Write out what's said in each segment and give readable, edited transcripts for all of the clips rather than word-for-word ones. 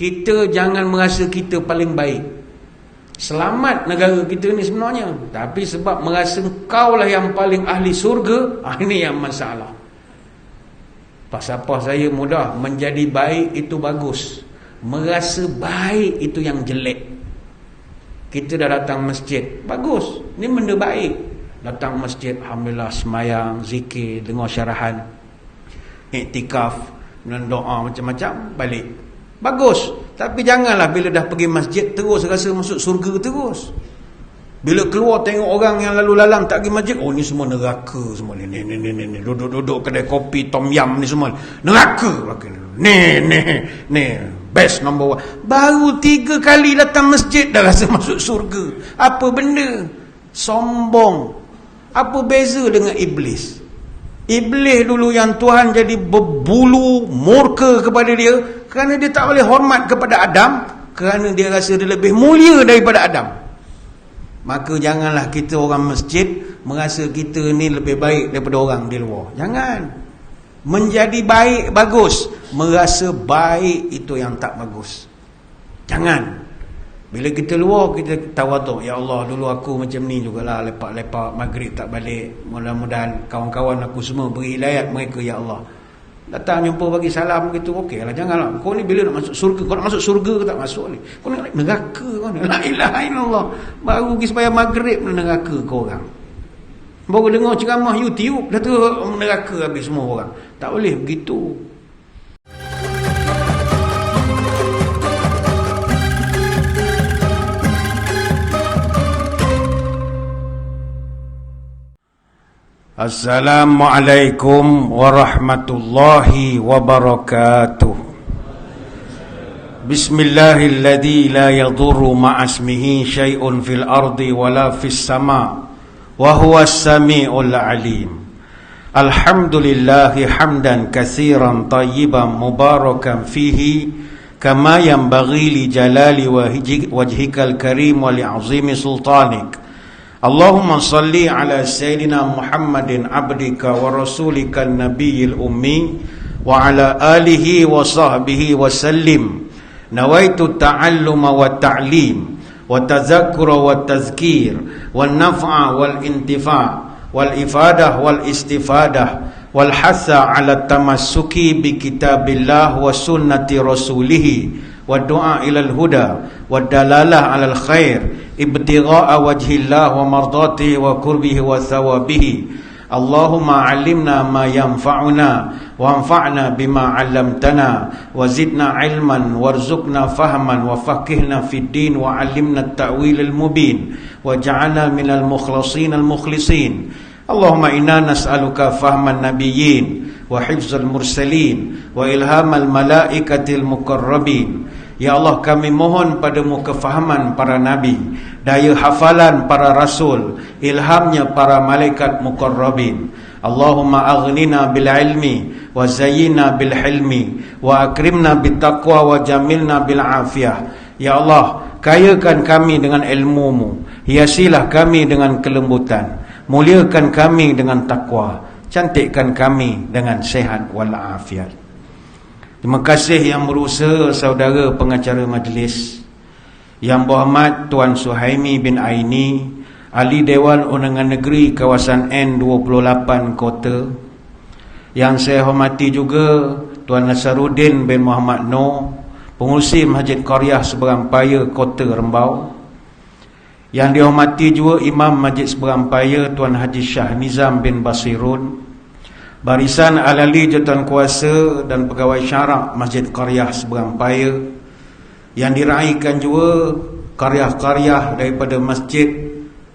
Kita jangan merasa kita paling baik. Selamat negara kita ni sebenarnya, tapi sebab merasa kau lah yang paling ahli surga, ini yang masalah. Pasal apa saya mudah menjadi baik itu bagus, merasa baik itu yang jelek. Kita dah datang masjid, bagus, ni benda baik. Datang masjid, alhamdulillah, semayang, zikir, dengar syarahan, iktikaf, dan doa macam-macam, balik. Bagus. Tapi janganlah bila dah pergi masjid terus rasa masuk surga terus. Bila keluar tengok orang yang lalu lalang tak pergi masjid, oh ni semua neraka semua ni. Ni duduk kedai kopi tom yam ni semua neraka. Ni best number 1. Baru 3 kali datang masjid dah rasa masuk surga. Apa benda? Sombong. Apa beza dengan iblis? Iblis dulu yang Tuhan jadi berbulu murka kepada dia kerana dia tak boleh hormat kepada Adam, kerana dia rasa dia lebih mulia daripada Adam. Maka janganlah kita orang masjid merasa kita ni lebih baik daripada orang di luar. Jangan. Menjadi baik bagus, merasa baik itu yang tak bagus. Jangan. Bila kita luar, kita tawaduk, ya Allah, dulu aku macam ni jugalah, lepak-lepak maghrib tak balik, mudah-mudahan kawan-kawan aku semua beri hidayat mereka, ya Allah. Datang jumpa bagi salam gitu, okeylah, janganlah. Kau ni bila nak masuk surga, kau nak masuk surga ke tak masuk ni? Kau nak neraka kau ni. La ilaha illallah. Baru pergi sembahyang maghrib neraka kau orang. Baru dengar ceramah YouTube dah tu neraka habis semua orang. Tak boleh begitu. Assalamualaikum warahmatullahi wabarakatuh. Bismillahilladzi la yadurru ma'asmihi syai'un fil ardi wala fis sama' wa huwas sami'ul alim. Alhamdulillahi hamdan katsiran tayyiban mubarakan fihi kama yanbaghi li jalali wajhikal karim wa li 'azimi sultanik. Allahumma salli ala Sayyidina Muhammadin abdika wa rasulika nabiyil ummi wa ala alihi wa sahbihi wa sallim. Nawaitu ta'alluma wa ta'lim wa tazakkura wa tazkir wal naf'a wal intifa' wal ifadah wal istifadah wal hasa ala tamassuki bi kitabillah wa sunnati rasulih wa du'a ilal huda wa dalalah alal khair ibtigha'a wajhillah wa mardatihi wa qurbihi wa thawabihi. Allahumma 'allimna ma yanfa'una wa anfa'na bima 'allamtana wa zidna 'ilman warzuqna fahman wa faqihna fid din wa 'allimna at-ta'wil al-mubin wa ja'alna minal mukhlasin al-mukhlisin. Allahumma inna nas'aluka fahman nabiyyin wa hifzal mursalin wa ilhamal malaikatil muqarrabin. Ya Allah, kami mohon padamu kefahaman para nabi, daya hafalan para rasul, ilhamnya para malaikat muqarrabin. Allahumma aghnina bil ilmi wa zayyina bil hilmi wa akrimna bit taqwa wa jamilna bil afiyah. Ya Allah, kayakan kami dengan ilmu-Mu, hiasilah kami dengan kelembutan, muliakan kami dengan takwa, cantikkan kami dengan sehat wal afiat. Terima kasih yang berusaha saudara pengacara majlis, Yang Berhormat Tuan Suhaimi bin Aini, Ahli Dewan Undangan Negeri kawasan N28 Kota. Yang saya hormati juga Tuan Nasaruddin bin Muhammad Noor, Pengurusi Masjid Qaryah Seberang Paya Kota Rembau. Yang dihormati juga Imam Masjid Seberang Paya Tuan Haji Shah Nizam bin Basirun, barisan ahli jawatan kuasa dan pegawai syarak Masjid Qaryah Seberang Paya. Yang diraihkan juga karya-karya daripada masjid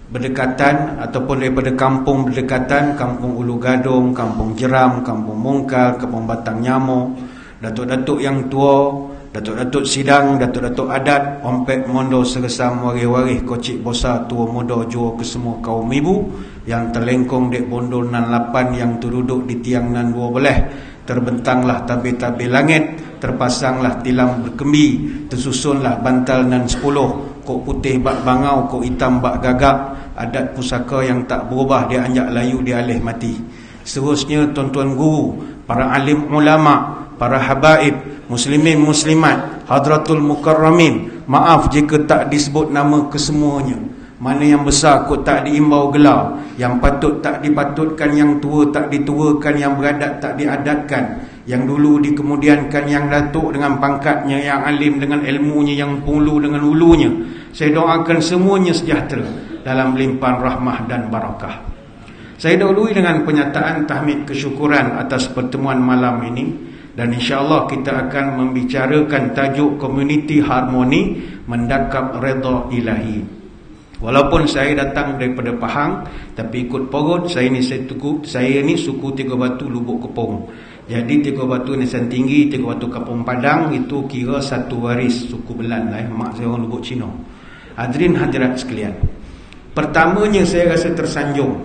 berdekatan ataupun daripada kampung berdekatan, Kampung Ulu Gadung, Kampung Jeram, Kampung Mungkal, Kampung Batang Nyamuk, datuk-datuk yang tua, datuk-datuk sidang, datuk-datuk adat, ompek mondo seresam warih-warih kocik bosa tua muda jua ke semua kaum ibu yang terlengkung dek bondol nan 8 yang terduduk di tiang nan 2 belah. Terbentanglah tabir-tabir langit, terpasanglah tilam berkembi, tersusunlah bantal nan 10, kok putih bak bangau, kok hitam bak gagak, adat pusaka yang tak berubah, dia anjak layu, dia alih mati. Seterusnya tuan-tuan guru, para alim ulama, para habaib, muslimin muslimat, hadratul mukarramin, maaf jika tak disebut nama kesemuanya. Mana yang besar kot tak diimbau gelar, yang patut tak dipatutkan, yang tua tak dituakan, yang beradat tak diadatkan, yang dulu dikemudiankan, yang datuk dengan pangkatnya, yang alim dengan ilmunya, yang hulu dengan hulunya. Saya doakan semuanya sejahtera dalam limpahan rahmah dan barakah. Saya dahului dengan penyataan tahmid kesyukuran atas pertemuan malam ini, dan insya-Allah kita akan membicarakan tajuk Komuniti Harmoni Mendakap Redha Ilahi. Walaupun saya datang daripada Pahang, tapi ikut porot saya ni suku Tiga Batu Lubuk Kepong. Jadi Tiga Batu Nisan Tinggi, Tiga Batu Kampung Padang itu kira satu waris suku Belan lah. Mak saya orang Lubuk Cina. Hadirin hadirat sekalian, pertamanya saya rasa tersanjung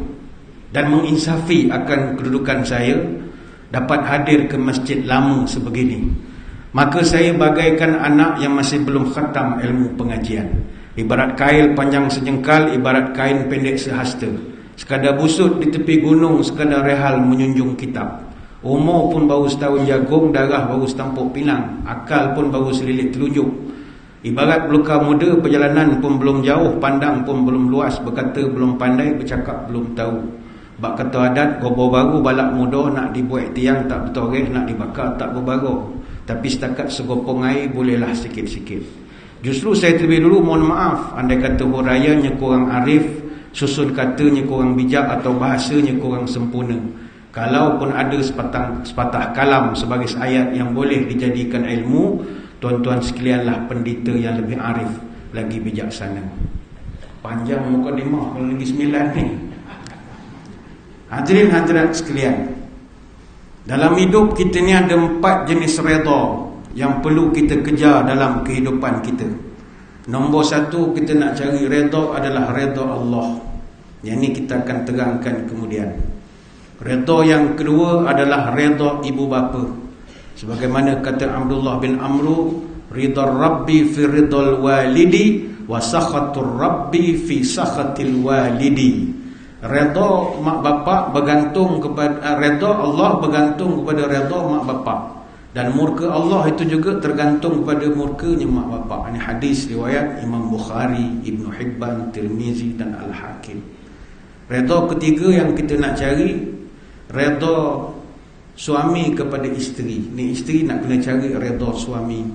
dan menginsafi akan kedudukan saya dapat hadir ke masjid lama sebegini. Maka saya bagaikan anak yang masih belum khatam ilmu pengajian. Ibarat kail panjang sejengkal, ibarat kain pendek sehasta. Sekadar busut di tepi gunung, sekadar rehal menyunjung kitab. Umur pun baru setahun jagung, darah baru setampuk pinang, akal pun baru selilit telunjuk. Ibarat belukar muda, perjalanan pun belum jauh, pandang pun belum luas, berkata belum pandai, bercakap belum tahu. Bak kata adat, gobor baru balak muda, nak dibuat tiang tak bertoreh, nak dibakar tak berbaru. Tapi setakat segopong air bolehlah sikit-sikit. Justru saya terlebih dulu mohon maaf andai kata huraiannya kurang arif, susun katanya kurang bijak, atau bahasanya kurang sempurna. Kalaupun ada sepatah kalam sebagai ayat yang boleh dijadikan ilmu, tuan-tuan sekalianlah pendeta yang lebih arif lagi bijaksana. Panjang mukadimah kalau lagi 9 ni. Hadirin hadirat sekalian, dalam hidup kita ni ada 4 jenis redha yang perlu kita kejar dalam kehidupan kita. Nombor 1 kita nak cari redha adalah redha Allah. Yang ni kita akan terangkan kemudian. Redha yang kedua adalah redha ibu bapa. Sebagaimana kata Abdullah bin Amru, ridha Rabbi fi ridhal walidi wa sakhatur Rabbi fi sakhatil walidi. Redha mak bapak bergantung kepada redha Allah, bergantung kepada redha mak bapak. Dan murka Allah itu juga tergantung kepada murkanya mak bapak. Ini hadis riwayat Imam Bukhari, Ibnu Hibban, Tirmizi dan Al-Hakim. Redha ketiga yang kita nak cari, redha suami kepada isteri. Ni isteri nak kena cari redha suami.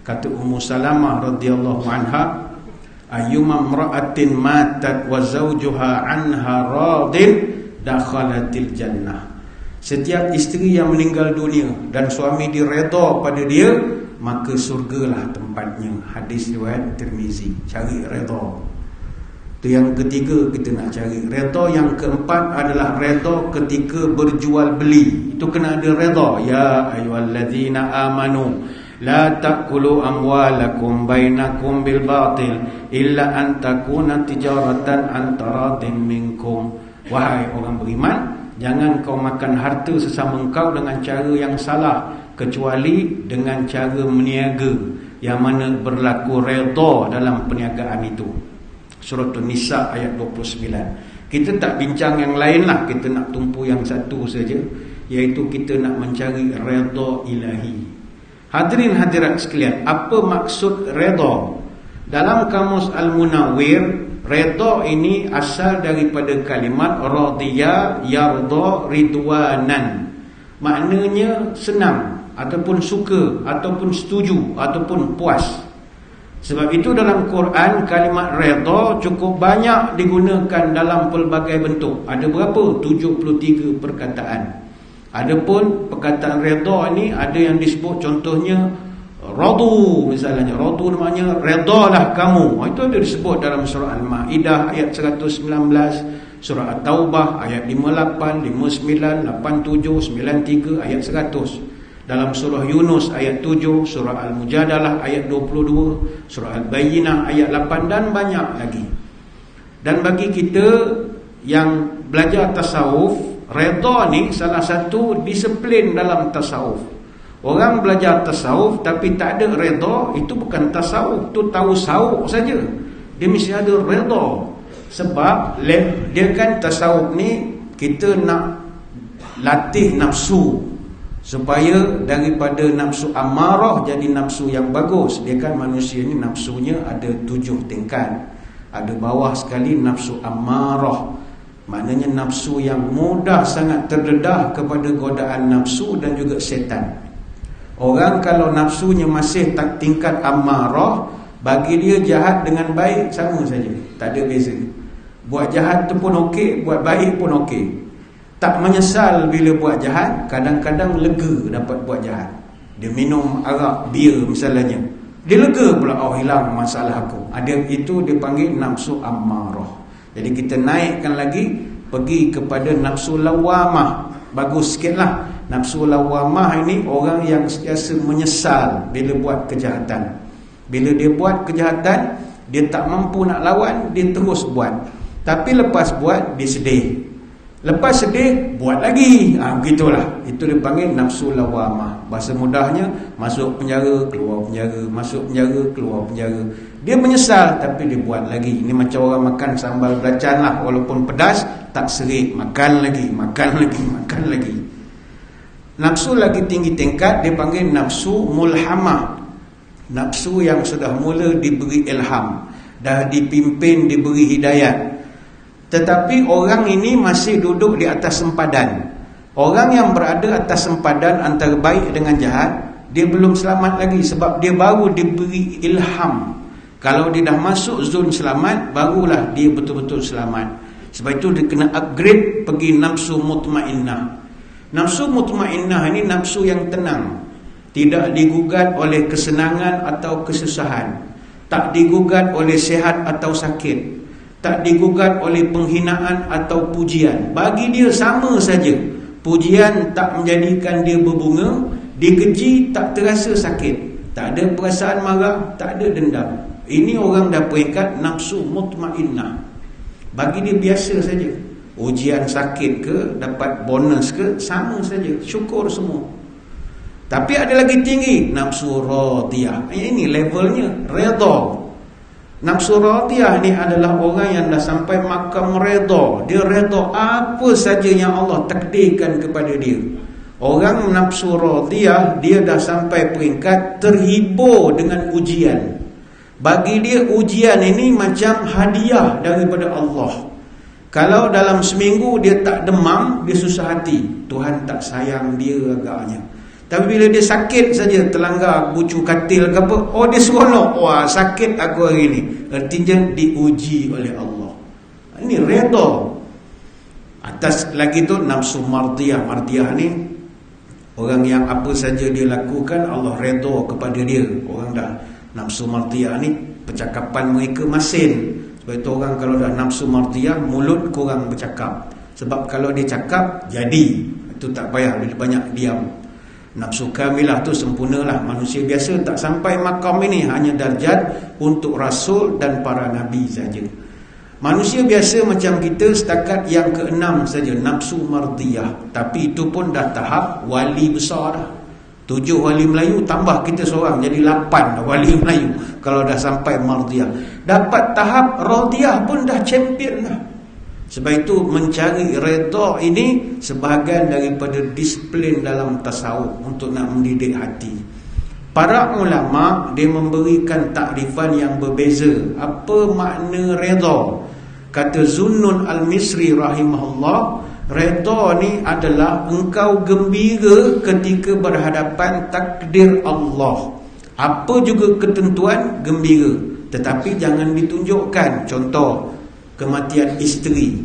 Kata Ummu Salamah radhiyallahu anha, ayyuma imra'atin matat wa zawjuha anha radin dakhalatil jannah. Setiap isteri yang meninggal dunia dan suami direda pada dia, maka surgalah tempatnya. Hadis riwayat Tirmizi. Cari redha. Itu yang ketiga kita nak cari. Redha yang keempat adalah redha ketika berjual beli. Itu kena ada redha. Ya ayyuhallazina amanu la ta'kulu amwalakum bainakum bil batil illa an takuna tijaratan an taradin minkum. Wahai orang beriman, jangan kau makan harta sesama kau dengan cara yang salah, kecuali dengan cara meniaga yang mana berlaku redha dalam perniagaan itu. Surah An-Nisa ayat 29. Kita tak bincang yang lain lah, kita nak tumpu yang satu saja, iaitu kita nak mencari redha ilahi. Hadirin hadirat sekalian, apa maksud redha? Dalam kamus Al-Munawwir, redha ini asal daripada kalimat radhiya yarda ridwanan. Maknanya senang, ataupun suka, ataupun setuju, ataupun puas. Sebab itu dalam Quran kalimat redha cukup banyak digunakan dalam pelbagai bentuk. Ada berapa? 73 perkataan. Adapun perkataan redha ni ada yang disebut contohnya radu, misalnya radu namanya redalah kamu. Itu ada disebut dalam surah Al-Maidah ayat 119, surah At-Taubah ayat 58, 59, 87, 93, ayat 100. Dalam surah Yunus ayat 7, surah Al-Mujadalah ayat 22, surah Al-Bayyinah ayat 8 dan banyak lagi. Dan bagi kita yang belajar tasawuf, redha ni salah satu disiplin dalam tasawuf. Orang belajar tasawuf tapi tak ada redha, itu bukan tasawuf, itu tahu sawuk saja. Dia mesti ada redha. Sebab dia kan tasawuf ni kita nak latih nafsu supaya daripada nafsu amarah jadi nafsu yang bagus. Dia kan manusia ni nafsunya ada 7 tingkat. Ada bawah sekali nafsu amarah, maknanya nafsu yang mudah sangat terdedah kepada godaan nafsu dan juga setan. Orang kalau nafsunya masih tak tingkat amarah, bagi dia jahat dengan baik sama saja, tak ada beza. Buat jahat tu pun okey, buat baik pun okey. Tak menyesal bila buat jahat, kadang-kadang lega dapat buat jahat. Dia minum arak, bir misalnya, dia lega pula, oh hilang masalah aku. Ada itu dipanggil nafsu amarah. Jadi kita naikkan lagi, pergi kepada nafsu lawamah. Bagus sikitlah. Nafsu lawamah ini orang yang sentiasa menyesal bila buat kejahatan. Bila dia buat kejahatan, dia tak mampu nak lawan, dia terus buat. Tapi lepas buat, dia sedih. Lepas sedih, buat lagi. Begitulah. Itu dipanggil nafsu lawamah. Bahasa mudahnya, masuk penjara, keluar penjara, masuk penjara, keluar penjara. Dia menyesal, tapi dia buat lagi. Ini macam orang makan sambal belacan lah. Walaupun pedas, tak serik. Makan lagi, makan lagi, makan lagi. Nafsu lagi tinggi tingkat, dia panggil nafsu mulhamah. Nafsu yang sudah mula diberi ilham, dah dipimpin, diberi hidayat. Tetapi orang ini masih duduk di atas sempadan. Orang yang berada atas sempadan antara baik dengan jahat, dia belum selamat lagi sebab dia baru diberi ilham. Kalau dia dah masuk zon selamat, barulah dia betul-betul selamat. Sebab itu dia kena upgrade pergi nafsu mutmainnah. Nafsu mutmainnah ini nafsu yang tenang, tidak digugat oleh kesenangan atau kesusahan, tak digugat oleh sihat atau sakit, tak digugat oleh penghinaan atau pujian. Bagi dia sama saja. Pujian tak menjadikan dia berbunga, dikeji tak terasa sakit, tak ada perasaan marah, tak ada dendam. Ini orang dah peringkat nafsu mutmainnah. Bagi dia biasa saja. Ujian sakit ke, dapat bonus ke, sama saja, syukur semua. Tapi ada lagi tinggi, nafsu radiyah. Ini levelnya, redha. Nafsu radiyah ni adalah orang yang dah sampai makam redha. Dia redha apa saja yang Allah takdirkan kepada dia. Orang nafsu radiyah, dia dah sampai peringkat terhibur dengan ujian. Bagi dia ujian ini macam hadiah daripada Allah. Kalau dalam seminggu dia tak demam, dia susah hati, Tuhan tak sayang dia agaknya. Tapi bila dia sakit saja, terlanggar bucu katil ke apa, oh dia seronok, wah sakit aku hari ni. Artinya diuji oleh Allah. Ini redha. Atas lagi tu nafsu mardiyah. Mardiyah ni orang yang apa saja dia lakukan Allah redha kepada dia. Orang dah nafsu mardiyah ni percakapan mereka masin. Sebab itu orang kalau dah nafsu mardiyah, mulut kurang bercakap. Sebab kalau dia cakap, jadi. Itu tak payah, dia banyak diam. Nafsu kamilah tu sempurnalah. Manusia biasa tak sampai makam ini, hanya darjat untuk rasul dan para nabi saja. Manusia biasa macam kita setakat yang ke-6 saja, nafsu mardiyah. Tapi itu pun dah tahap wali besar dah. 7 wali Melayu tambah kita seorang, jadi 8 dah wali Melayu. Kalau dah sampai mardiyah, dapat tahap radiyah pun dah champion dah. Sebab itu mencari redha ini sebahagian daripada disiplin dalam tasawuf untuk nak mendidik hati. Para ulama dia memberikan takrifan yang berbeza. Apa makna redha? Kata Zunnun Al-Misri rahimahullah, redha ni adalah engkau gembira ketika berhadapan takdir Allah. Apa juga ketentuan, gembira. Tetapi jangan ditunjukkan. Contoh, kematian isteri,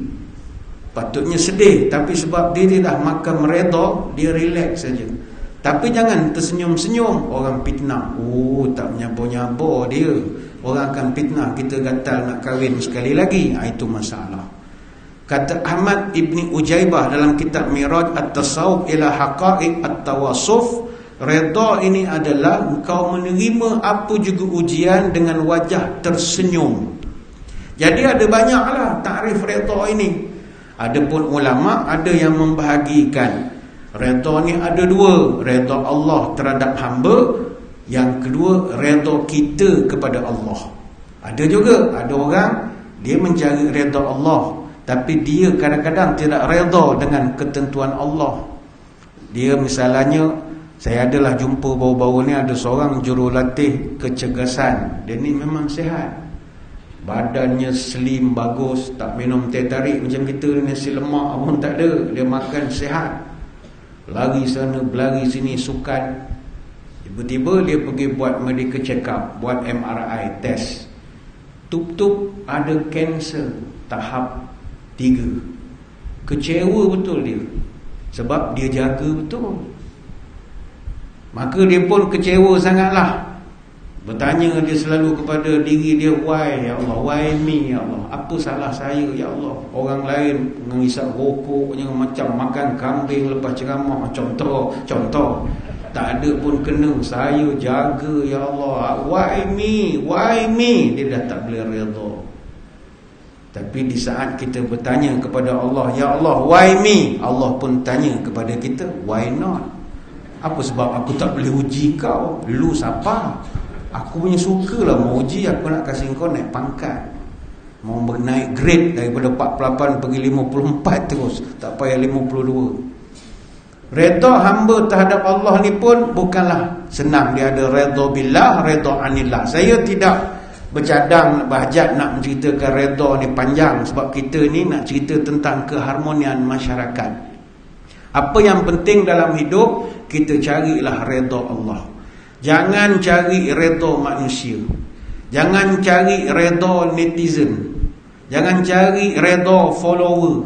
patutnya sedih, tapi sebab dia dah makan redha, dia relax saja. Tapi jangan tersenyum-senyum, orang fitnah. Oh, tak menyabur-nyabur dia, orang akan fitnah kita gatal nak kahwin sekali lagi. Itu masalah. Kata Ahmad Ibni Ujaibah dalam kitab Miraj At-Tasawuf ila Haqa'iq At-Tawasuf, redha ini adalah engkau menerima apa juga ujian dengan wajah tersenyum. Jadi ada banyaklah takrif redha ini. Adapun ulama ada yang membahagikan redha ni ada 2, redha Allah terhadap hamba, yang kedua redha kita kepada Allah. Ada juga ada orang dia mencari redha Allah, tapi dia kadang-kadang tidak redha dengan ketentuan Allah. Dia misalnya, saya adalah jumpa baru-baru ni ada seorang jurulatih kecergasan. Dia ni memang sihat, badannya slim, bagus, tak minum teh tarik macam kita, nasi lemak pun tak ada. Dia makan sihat, lari sana berlari sini, sukan. Tiba-tiba dia pergi buat medical check up, buat MRI test, tup-tup ada kanser tahap 3. Kecewa betul dia, sebab dia jaga betul. Maka dia pun kecewa sangatlah. Bertanya dia selalu kepada diri dia, why ya Allah, why me ya Allah, apa salah saya ya Allah. Orang lain mengisap rokoknya macam makan kambing lepas ceramah, contoh tak ada pun kena, saya jaga ya Allah, why me, why me. Dia dah tak boleh redha. Tapi di saat kita bertanya kepada Allah, ya Allah, why me, Allah pun tanya kepada kita, why not. Apa sebab aku tak boleh uji kau? Lu siapa? Aku punya suka lah mau uji, aku nak kasih kau naik pangkat, mau naik grade daripada 48 pergi 54 terus, tak payah 52. Redha hamba terhadap Allah ni pun bukanlah senang. Dia ada redha billah, redha anillah. Saya tidak bercadang berhajat nak menceritakan redha ni panjang, sebab kita ni nak cerita tentang keharmonian masyarakat. Apa yang penting dalam hidup, kita carilah redha Allah. Jangan cari redha manusia, jangan cari redha netizen, jangan cari redha follower,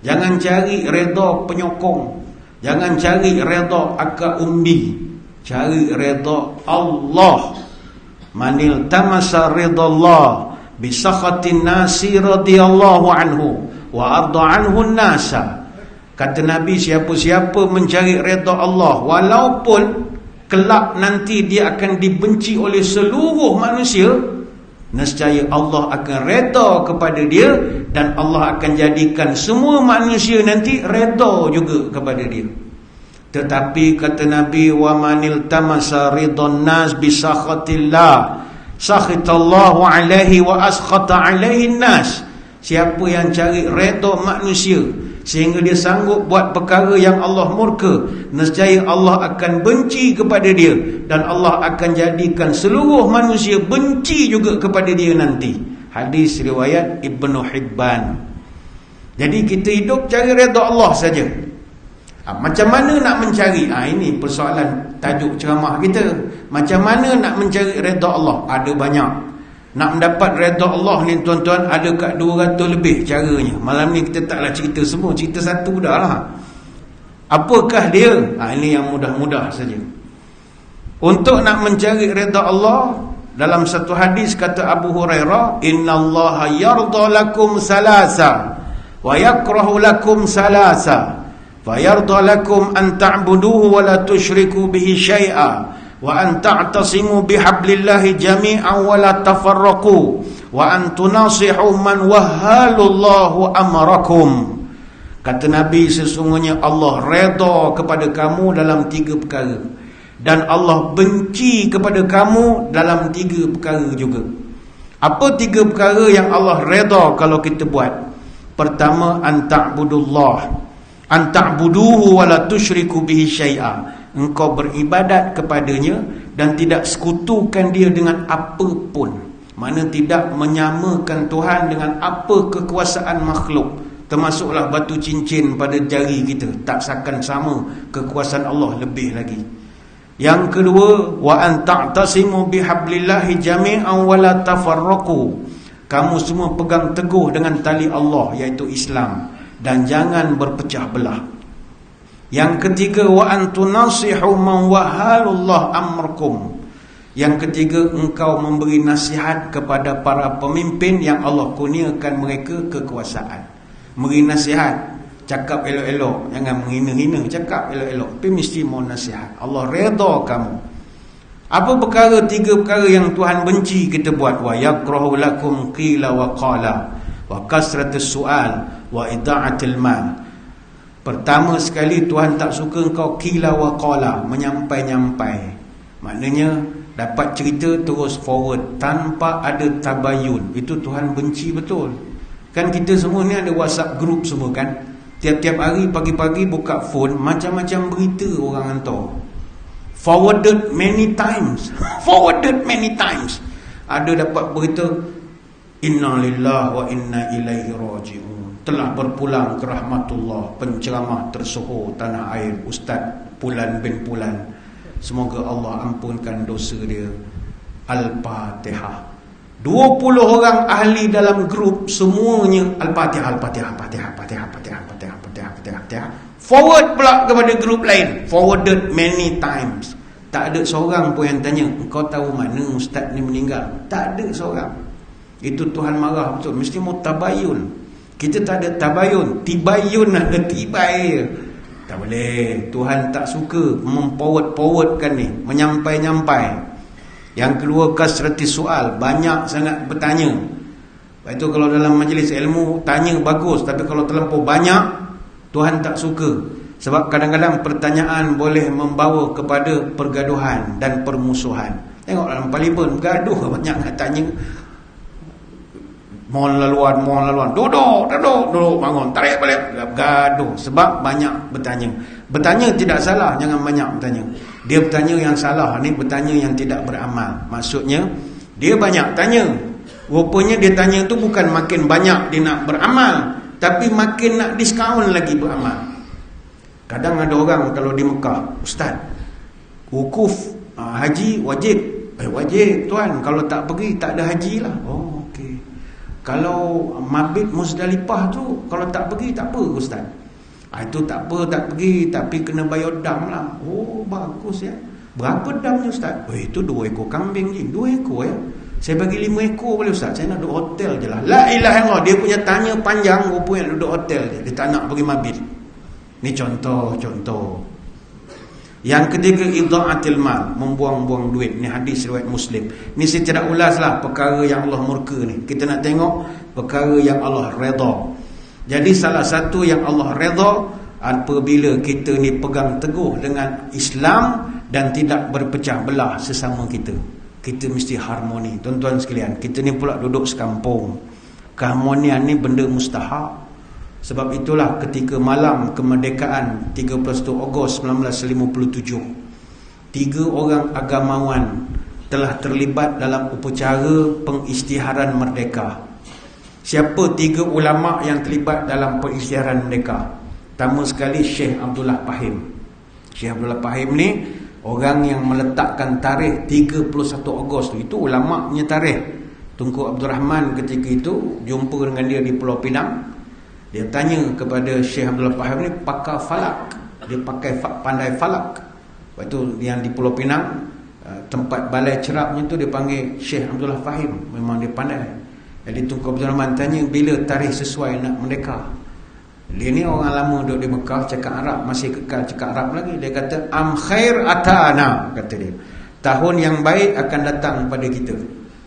jangan cari redha penyokong, jangan cari redha akak umbi. Cari redha Allah. Manil tamasa ridha Allah bisakhatin nasi radhiyallahu anhu wa arda anhu nasa. Kata Nabi, siapa-siapa mencari redha Allah, walaupun kelak nanti dia akan dibenci oleh seluruh manusia, nescaya Allah akan redha kepada dia, dan Allah akan jadikan semua manusia nanti redha juga kepada dia. Tetapi kata Nabi, wa manil tamasa ridhan nas bi sakhatillah sakhitallahu alaihi wa askhata alaihi nas. Siapa yang cari redha manusia sehingga dia sanggup buat perkara yang Allah murka, nescaya Allah akan benci kepada dia, dan Allah akan jadikan seluruh manusia benci juga kepada dia nanti. Hadis riwayat Ibnu Hibban. Jadi kita hidup cari redha Allah saja. Macam mana nak mencari? Ini persoalan tajuk ceramah kita. Macam mana nak mencari redha Allah? Ada banyak. Nak mendapat redha Allah ni tuan-tuan, ada kat 200 lebih caranya. Malam ni kita taklah cerita semua, cerita satu dah lah. Apakah dia? Ini yang mudah-mudah saja. Untuk nak mencari redha Allah, dalam satu hadis kata Abu Hurairah, innallaha yarda lakum salasa wa yakrahu lakum salasa. Fayarda lakum an ta'buduhu wa la tusyriku bihi syai'a wa an ta'tasimu bihablillahi jami'an wa la tafarraqu wa an tunasihu man wahhalullahu amrakum. Kata Nabi, sesungguhnya Allah redha kepada kamu dalam 3 perkara, dan Allah benci kepada kamu dalam 3 perkara juga. Apa 3 perkara yang Allah redha kalau kita buat? Pertama, an ta'budullah, an ta'buduhu wa la tusyriku bihi syai'a. Engkau beribadat kepadanya dan tidak sekutukan dia dengan apa pun. Mana tidak menyamakan Tuhan dengan apa kekuasaan makhluk, termasuklah batu cincin pada jari kita, tak seakan sama kekuasaan Allah lebih lagi. Yang kedua, wa an ta'tasimu bihablillahi jami'an wa la tafarraqu. Kamu semua pegang teguh dengan tali Allah, iaitu Islam, dan jangan berpecah belah. Yang ketiga, wa antu nasihu man wahalullah amrakum. Yang ketiga, engkau memberi nasihat kepada para pemimpin yang Allah kurniakan mereka kekuasaan. Beri nasihat, cakap elok-elok, jangan menghina-hina, cakap elok-elok, tapi mesti mau nasihat. Allah redha kamu. Apa perkara 3 perkara yang Tuhan benci kita buat? Wa yakrahu lakum qila wa qala wa kasratus su'al wa ida'atil mal. Pertama sekali, Tuhan tak suka engkau qila wa qala, menyampai-nyampai. Maknanya dapat cerita terus forward tanpa ada tabayun. Itu Tuhan benci betul. Kan kita semua ni ada WhatsApp group semua kan, Tiap-tiap hari pagi-pagi buka phone, macam-macam berita orang hantar. Forwarded many times. Ada dapat berita, Inna lillahi wa inna ilaihi raji'un, telah berpulang ke rahmatullah penceramah tersohor tanah air, Ustaz Pulan bin Pulan. Semoga Allah ampunkan dosa dia. Al-Fatihah. 20 orang ahli dalam grup, semuanya Al-Fatihah, Al-Fatihah, Fatihah, Fatihah, Fatihah, Fatihah, Fatihah, Fatihah, Fatihah. Forward pula kepada grup lain, forwarded many times. Tak ada seorang pun yang tanya, kau tahu mana ustaz ni meninggal? Tak ada seorang. Itu Tuhan marah betul. Mesti mau tabayun. Kita tak ada tabayun. Tibayun ada tibai. Tak boleh. Tuhan tak suka memforward-forwardkan ni, menyampai-nyampai. Yang kedua, kasrati soal, banyak sangat bertanya. Lepas itu kalau dalam majlis ilmu tanya bagus, tapi kalau terlampau banyak, Tuhan tak suka. Sebab kadang-kadang pertanyaan boleh membawa kepada pergaduhan dan permusuhan. Tengok dalam parlimen gaduh, banyak nak tanya. Mohon laluan, duduk, bangun, tarik balik, gaduh. Sebab banyak bertanya. Bertanya tidak salah, jangan banyak bertanya. Dia bertanya yang salah, ni bertanya yang tidak beramal. Maksudnya, dia banyak tanya. Rupanya dia tanya tu bukan makin banyak dia nak beramal, tapi makin nak diskaun lagi beramal. Kadang ada orang kalau di Mekah, Ustaz, wukuf haji wajib. Wajib tuan, kalau tak pergi tak ada haji lah. Oh, okey. Kalau mabit Muzdalifah tu, kalau tak pergi tak apa Ustaz. Itu tak apa, tak pergi, tapi kena bayar dam lah. Oh, bagus ya. Berapa damnya Ustaz? Itu 2 ekor kambing je. 2 ekor ya. Saya bagi 5 ekor boleh Ustaz. Saya nak duduk hotel je lah. La ilaha illallah. Dia punya tanya panjang, rupanya duduk hotel je. Dia tak nak pergi mabit. Ni contoh. Yang ketiga, idha'atil mal, membuang-buang duit. Ni hadis riwayat Muslim. Ni saya tidak ulas lah perkara yang Allah murka ni. Kita nak tengok perkara yang Allah redha. Jadi salah satu yang Allah redha apabila kita ni pegang teguh dengan Islam dan tidak berpecah belah sesama kita. Kita mesti harmoni. Tuan-tuan sekalian, kita ni pula duduk sekampung. Keharmonian ni benda mustahak. Sebab itulah ketika malam kemerdekaan 31 Ogos 1957, 3 orang agamawan telah terlibat dalam upacara pengisytiharan merdeka. Siapa 3 ulama yang terlibat dalam pengisytiharan merdeka? Pertama sekali Syekh Abdullah Fahim. Syekh Abdullah Fahim ni orang yang meletakkan tarikh 31 Ogos tu. Itu ulama'nya tarikh. Tunku Abdul Rahman ketika itu jumpa dengan dia di Pulau Pinang. Dia tanya kepada Syekh Abdullah Fahim ni pakar falak. Dia pandai falak. Lepas tu yang di Pulau Pinang, tempat balai cerapnya tu dia panggil Syekh Abdullah Fahim. Memang dia pandai. Jadi Tunku Abdul Rahman tanya bila tarikh sesuai nak merdeka. Dia ni orang lama duduk di Mekah, cakap Arab, masih kekal cakap Arab lagi. Dia kata am khair atana, kata dia. Tahun yang baik akan datang pada kita.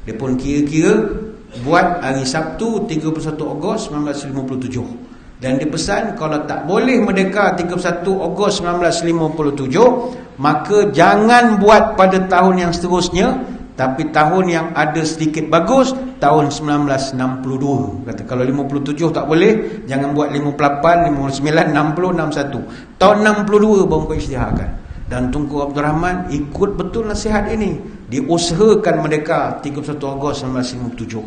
Dia pun kira-kira buat hari Sabtu 31 Ogos 1957. Dan dia pesan kalau tak boleh merdeka 31 Ogos 1957, maka jangan buat pada tahun yang seterusnya, tapi tahun yang ada sedikit bagus, tahun 1962. Kata kalau 57 tak boleh, jangan buat 58, 59, 60, 61. Tahun 62 baru kau isytiharkan. Dan Tunku Abdul Rahman ikut betul nasihat ini. Diusahakan merdeka 31 Ogos 1957.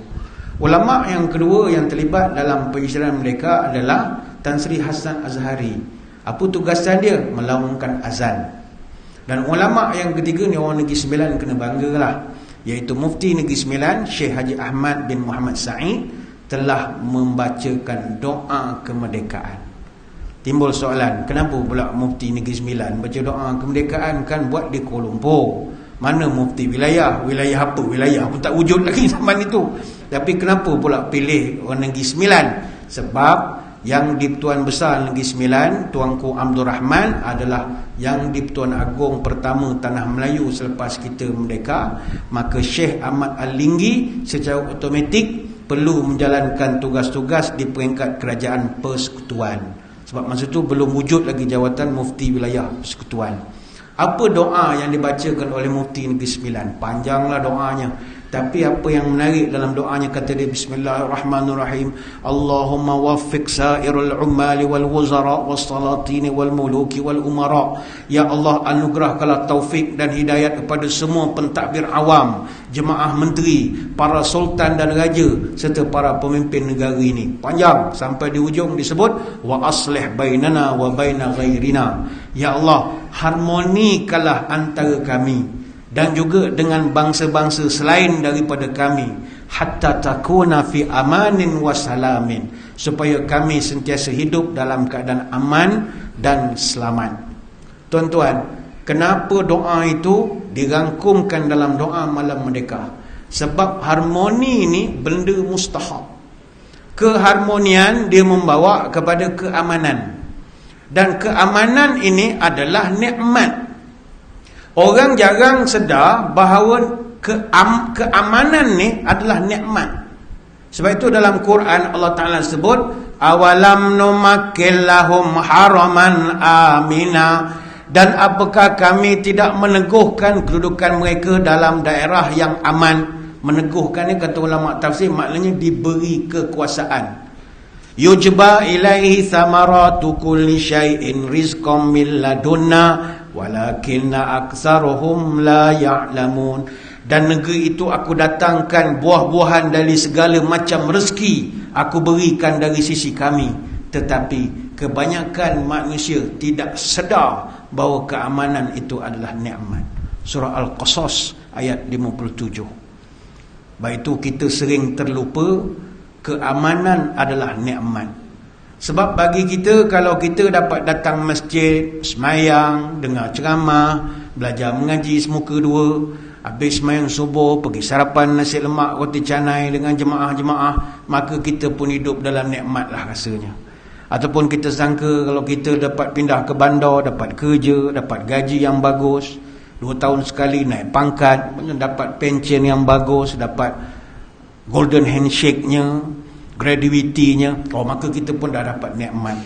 Ulama yang kedua yang terlibat dalam pengisytiharan mereka adalah Tan Sri Hasan Azhari. Apa tugasan dia? Melaungkan azan. Dan ulama yang ketiga ni orang Negeri Sembilan kena banggalah, iaitu Mufti Negeri Sembilan Syekh Haji Ahmad bin Muhammad Sa'id telah membacakan doa kemerdekaan. Timbul soalan, kenapa pula Mufti Negeri Sembilan baca doa kemerdekaan? Kan buat di Kuala Lumpur. Mana Mufti wilayah? Wilayah apa? Wilayah pun tak wujud lagi zaman itu. Tapi kenapa pula pilih orang Negeri Sembilan? Sebab yang di-Pertuan Besar Negeri Sembilan, Tuanku Abdul Rahman adalah yang di-Pertuan Agong pertama Tanah Melayu selepas kita merdeka. Maka Syekh Ahmad Al-Linggi secara automatik perlu menjalankan tugas-tugas di peringkat kerajaan persekutuan. Sebab masa itu belum wujud lagi jawatan Mufti Wilayah Persekutuan. Apa doa yang dibacakan oleh Mufti Negeri Sembilan? Panjanglah doanya. Tapi apa yang menarik dalam doanya, kata dia bismillahirrahmanirrahim, Allahumma waffiq sairul umali wal wuzara was salatini wal muluki wal umara. Ya Allah, anugerahkanlah taufik dan hidayat kepada semua pentadbir awam, jemaah menteri, para sultan dan raja serta para pemimpin negara ini. Panjang sampai di ujung disebut wa aslih bainana wa baina ghairina. Ya Allah, harmonikanlah antara kami dan juga dengan bangsa-bangsa selain daripada kami, hatta takuna fi amanin wa salamin, supaya kami sentiasa hidup dalam keadaan aman dan selamat. Tuan-tuan, kenapa doa itu dirangkumkan dalam doa malam merdeka? Sebab harmoni ini benda mustahab. Keharmonian dia membawa kepada keamanan, dan keamanan ini adalah nikmat. Orang jarang sedar bahawa keamanan ni adalah nikmat. Sebab itu dalam Quran Allah Ta'ala sebut, awalam numakkil lahum haraman amina, dan apakah kami tidak meneguhkan kedudukan mereka dalam daerah yang aman. Meneguhkan ni kata ulama tafsir maknanya diberi kekuasaan. Yujba ilaihi thamaratu kulli syai'in rizqan min ladunna walakinna aktsaruhum la ya'lamun. Dan negeri itu aku datangkan buah-buahan dari segala macam rezeki, aku berikan dari sisi kami, tetapi kebanyakan manusia tidak sedar bahawa keamanan itu adalah nikmat. Surah Al-Qasas ayat 57. Baik itu kita sering terlupa keamanan adalah nikmat. Sebab bagi kita, kalau kita dapat datang masjid, semayang, dengar ceramah, belajar mengaji semuka dua, habis semayang subuh, pergi sarapan nasi lemak roti canai dengan jemaah-jemaah, maka kita pun hidup dalam nikmat lah rasanya. Ataupun kita sangka kalau kita dapat pindah ke bandar, dapat kerja, dapat gaji yang bagus, 2 tahun sekali naik pangkat, dapat pension yang bagus, dapat golden handshake-nya, graduity-nya, maka kita pun dah dapat nikmat.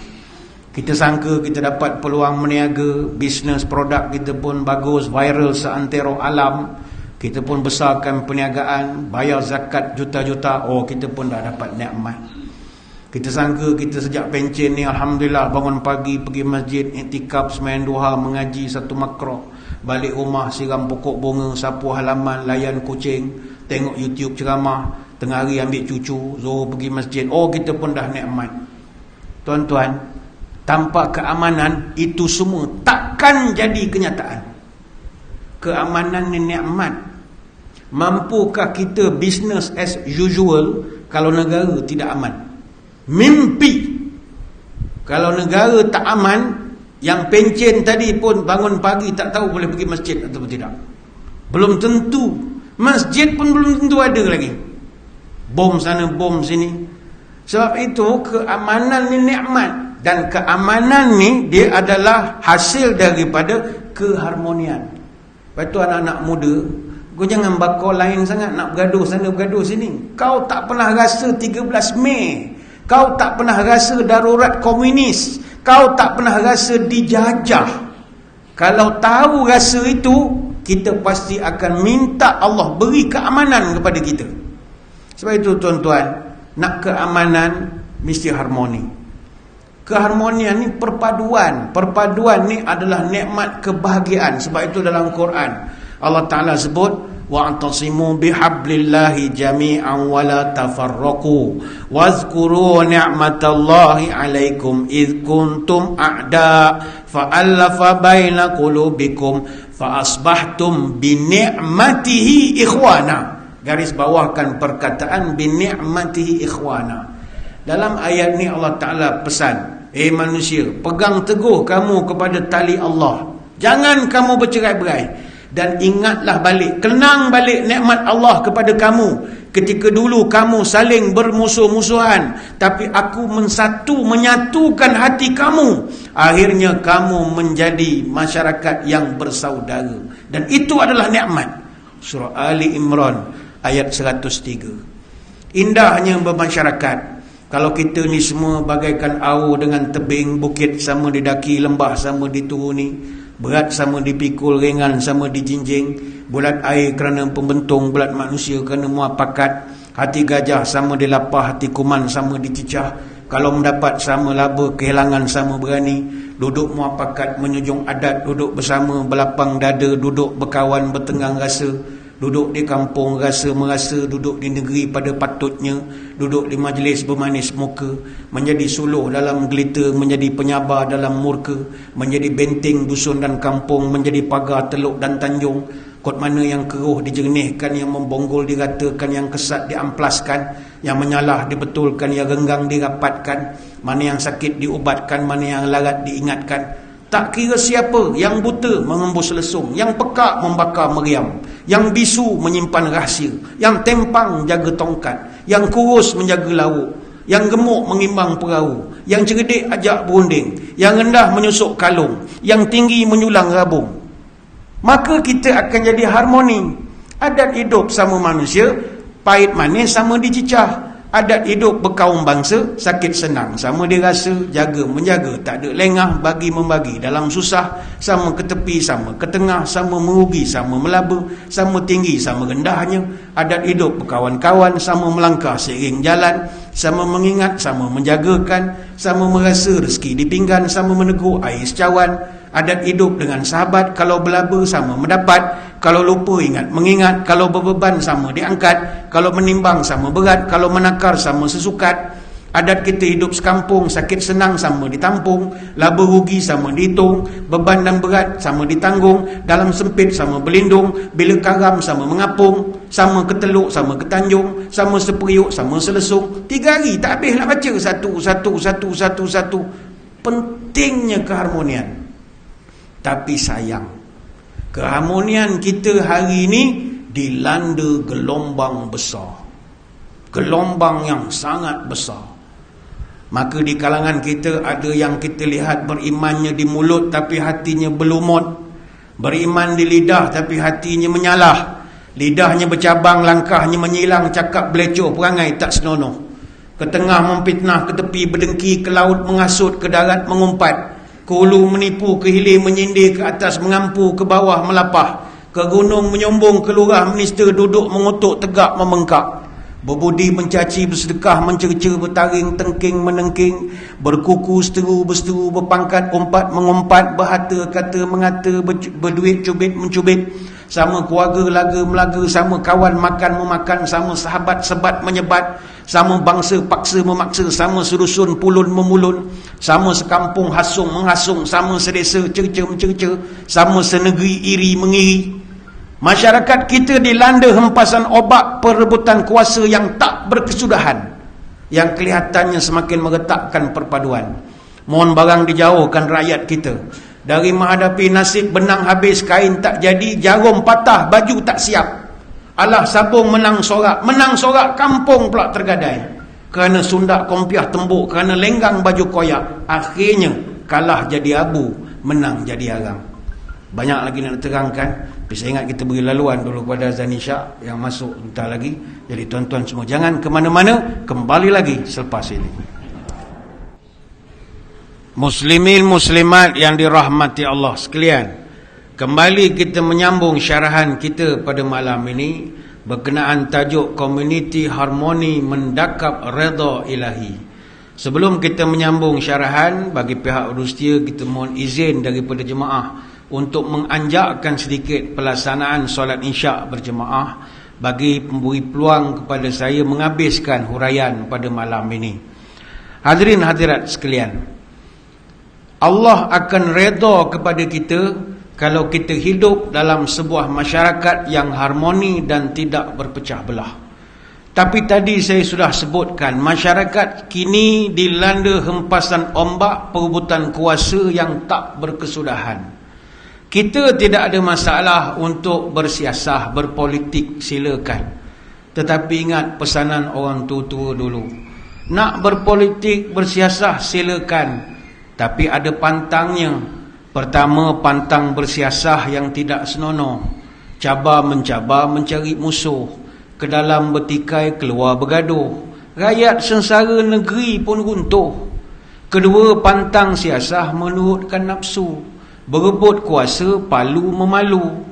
Kita sangka kita dapat peluang meniaga, bisnes produk kita pun bagus, viral seantero alam, kita pun besarkan perniagaan, bayar zakat juta-juta, kita pun dah dapat nikmat. Kita sangka kita sejak pencen ni alhamdulillah bangun pagi pergi masjid, iktikaf, sembahyang duha, mengaji satu makro, balik rumah siram pokok bunga, sapu halaman, layan kucing, tengok YouTube ceramah, tengah hari ambil cucu, Zuhur pergi masjid, kita pun dah nikmat. Tuan-tuan, tanpa keamanan itu semua takkan jadi kenyataan. Keamanan ni nikmat. Mampukah kita business as usual kalau negara tidak aman? Mimpi. Kalau negara tak aman, yang pencen tadi pun bangun pagi tak tahu boleh pergi masjid atau tidak. Belum tentu. Masjid pun belum tentu ada lagi. Bom sana, bom sini. Sebab itu keamanan ni nikmat. Dan keamanan ni dia adalah hasil daripada keharmonian. Lepas tu anak-anak muda, kau jangan bakal lain sangat, nak bergaduh sana, bergaduh sini. Kau tak pernah rasa 13 Mei. Kau tak pernah rasa darurat komunis. Kau tak pernah rasa dijajah. Kalau tahu rasa itu, kita pasti akan minta Allah beri keamanan kepada kita. Sebab itu tuan-tuan, nak keamanan mesti harmoni. Keharmonian ni perpaduan. Perpaduan ni adalah nikmat kebahagiaan. Sebab itu dalam Quran Allah Ta'ala sebut, wa'tasimu bihablillahi jami'an wa la tafarraqu wazkuru ni'matallahi 'alaikum id kuntum a'da fa'alafa baina qulubikum fa asbahtum bi ni'matihi ikhwana. Garis bawahkan perkataan bi ni'matihi ikhwana. Dalam ayat ni Allah Ta'ala pesan, manusia, pegang teguh kamu kepada tali Allah, jangan kamu bercerai-berai. Dan ingatlah balik, kenang balik nikmat Allah kepada kamu ketika dulu kamu saling bermusuh-musuhan, tapi aku menyatukan hati kamu, akhirnya kamu menjadi masyarakat yang bersaudara. Dan itu adalah nikmat. Surah Ali Imran ayat 103. Indahnya bermasyarakat. Kalau kita ni semua bagaikan au dengan tebing, bukit sama didaki, lembah sama dituruni, berat sama dipikul, ringan sama dijinjing, bulat air kerana pembentung, bulat manusia kerana muafakat. Hati gajah sama dilapah, hati kuman sama dicicah. Kalau mendapat sama laba, kehilangan sama berani. Duduk muafakat menjunjung adat, duduk bersama berlapang dada, duduk berkawan bertenggang rasa. Duduk di kampung rasa merasa, duduk di negeri pada patutnya, duduk di majlis bermanis muka, menjadi suluh dalam gelita, menjadi penyabar dalam murka, menjadi benteng dusun dan kampung, menjadi pagar teluk dan tanjung. Kot mana yang keruh dijernihkan, yang membonggol diratakan, yang kesat diamplaskan, yang menyalah dibetulkan, yang renggang dirapatkan, mana yang sakit diubatkan, mana yang larat diingatkan. Tak kira siapa, yang buta mengembus lesung, yang pekak membakar meriam, yang bisu menyimpan rahsia, yang tempang jaga tongkat, yang kurus menjaga lauk, yang gemuk mengimbang perahu, yang cerdik ajak berunding, yang rendah menyusuk kalung, yang tinggi menyulang rabung. Maka kita akan jadi harmoni. Adat hidup sama manusia, pahit manis sama dicicah. Adat hidup berkaum bangsa, sakit senang sama dirasa, jaga menjaga, tak ada lengah, bagi membagi. Dalam susah, sama ke tepi, sama ke tengah, sama merugi, sama melaba, sama tinggi, sama rendahnya. Adat hidup berkawan-kawan, sama melangkah seiring jalan, sama mengingat, sama menjagakan, sama merasa rezeki di pinggan, sama menegur air secawan. Adat hidup dengan sahabat, kalau berlaba sama mendapat, kalau lupa ingat mengingat, kalau berbeban sama diangkat, kalau menimbang sama berat, kalau menakar sama sesukat. Adat kita hidup sekampung, sakit senang sama ditampung, laba rugi sama dihitung, beban dan berat sama ditanggung, dalam sempit sama berlindung, bila karam sama mengapung, sama ke teluk sama ke tanjung, sama seperiuk sama selesung. 3 hari tak habis nak baca satu. Pentingnya keharmonian. Tapi sayang, keharmonian kita hari ini dilanda gelombang besar. Gelombang yang sangat besar. Maka di kalangan kita ada yang kita lihat berimannya di mulut tapi hatinya berlumut. Beriman di lidah tapi hatinya menyalah. Lidahnya bercabang, langkahnya menyilang, cakap belecoh, perangai tak senonoh. Ke tengah memfitnah, ke tepi berdengki, ke laut mengasut, ke darat mengumpat. Ke hulu menipu, ke hilir menyindir, ke atas mengampu, ke bawah melapah, ke gunung menyombong, ke lurah menista, duduk mengutuk, tegak membengkak. Berbudi mencaci, bersedekah, mencerca, bertaring, tengking, menengking, berkuku, berseteru, berpangkat, umpat, mengumpat, berhata, kata, mengata, berduit, cubit, mencubit. Sama keluarga, laga, melaga, sama kawan, makan, memakan, sama sahabat, sebat, menyebat, sama bangsa, paksa, memaksa, sama serusun, pulun, memulun, sama sekampung, hasung, menghasung, sama sedesa, cerca, mencerca, sama senegeri, iri, mengiri. Masyarakat kita dilanda hempasan obat perebutan kuasa yang tak berkesudahan, yang kelihatannya semakin meretakkan perpaduan. Mohon barang dijauhkan rakyat kita dari menghadapi nasib benang habis, kain tak jadi, jarum patah, baju tak siap. Alah sabung menang sorak kampung pula tergadai. Kerana sundak kompiah tembuk, kerana lenggang baju koyak, akhirnya kalah jadi abu, menang jadi arang. Banyak lagi nak terangkan, tapi saya ingat kita beri laluan dulu kepada azan isyak yang masuk entah lagi. Jadi tuan-tuan semua jangan ke mana-mana, kembali lagi selepas ini. Muslimin muslimat yang dirahmati Allah sekalian, kembali kita menyambung syarahan kita pada malam ini berkenaan tajuk Komuniti Harmoni Mendakap Redha Ilahi. Sebelum kita menyambung syarahan, bagi pihak Rustia kita mohon izin daripada jemaah untuk menganjakkan sedikit pelaksanaan solat isyak berjemaah bagi memberi peluang kepada saya menghabiskan huraian pada malam ini. Hadirin hadirat sekalian, Allah akan redha kepada kita kalau kita hidup dalam sebuah masyarakat yang harmoni dan tidak berpecah belah. Tapi tadi saya sudah sebutkan, masyarakat kini dilanda hempasan ombak perebutan kuasa yang tak berkesudahan. Kita tidak ada masalah untuk bersiasah, berpolitik, silakan. Tetapi ingat pesanan orang tua-tua dulu. Nak berpolitik, bersiasah, silakan. Tapi ada pantangnya. Pertama, pantang bersiasah yang tidak senonoh. Cabar mencabar mencari musuh. Ke dalam bertikai, keluar bergaduh. Rakyat sengsara negeri pun runtuh. Kedua, pantang siasah menurutkan nafsu. Berebut kuasa, palu memalu.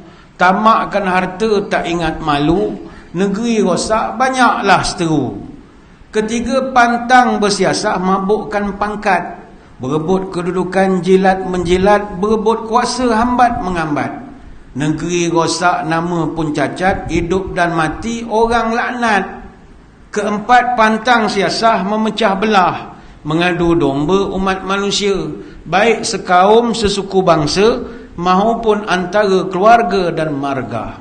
tamakkan harta tak ingat malu, negeri rosak banyaklah seteru. Ketiga, pantang bersiasat mabukkan pangkat, berebut kedudukan jilat menjilat, berebut kuasa hambat mengambat. Negeri rosak, nama pun cacat, hidup dan mati orang laknat. Keempat, pantang siasah memecah belah, mengadu domba umat manusia, baik sekaum sesuku bangsa maupun antara keluarga dan marga.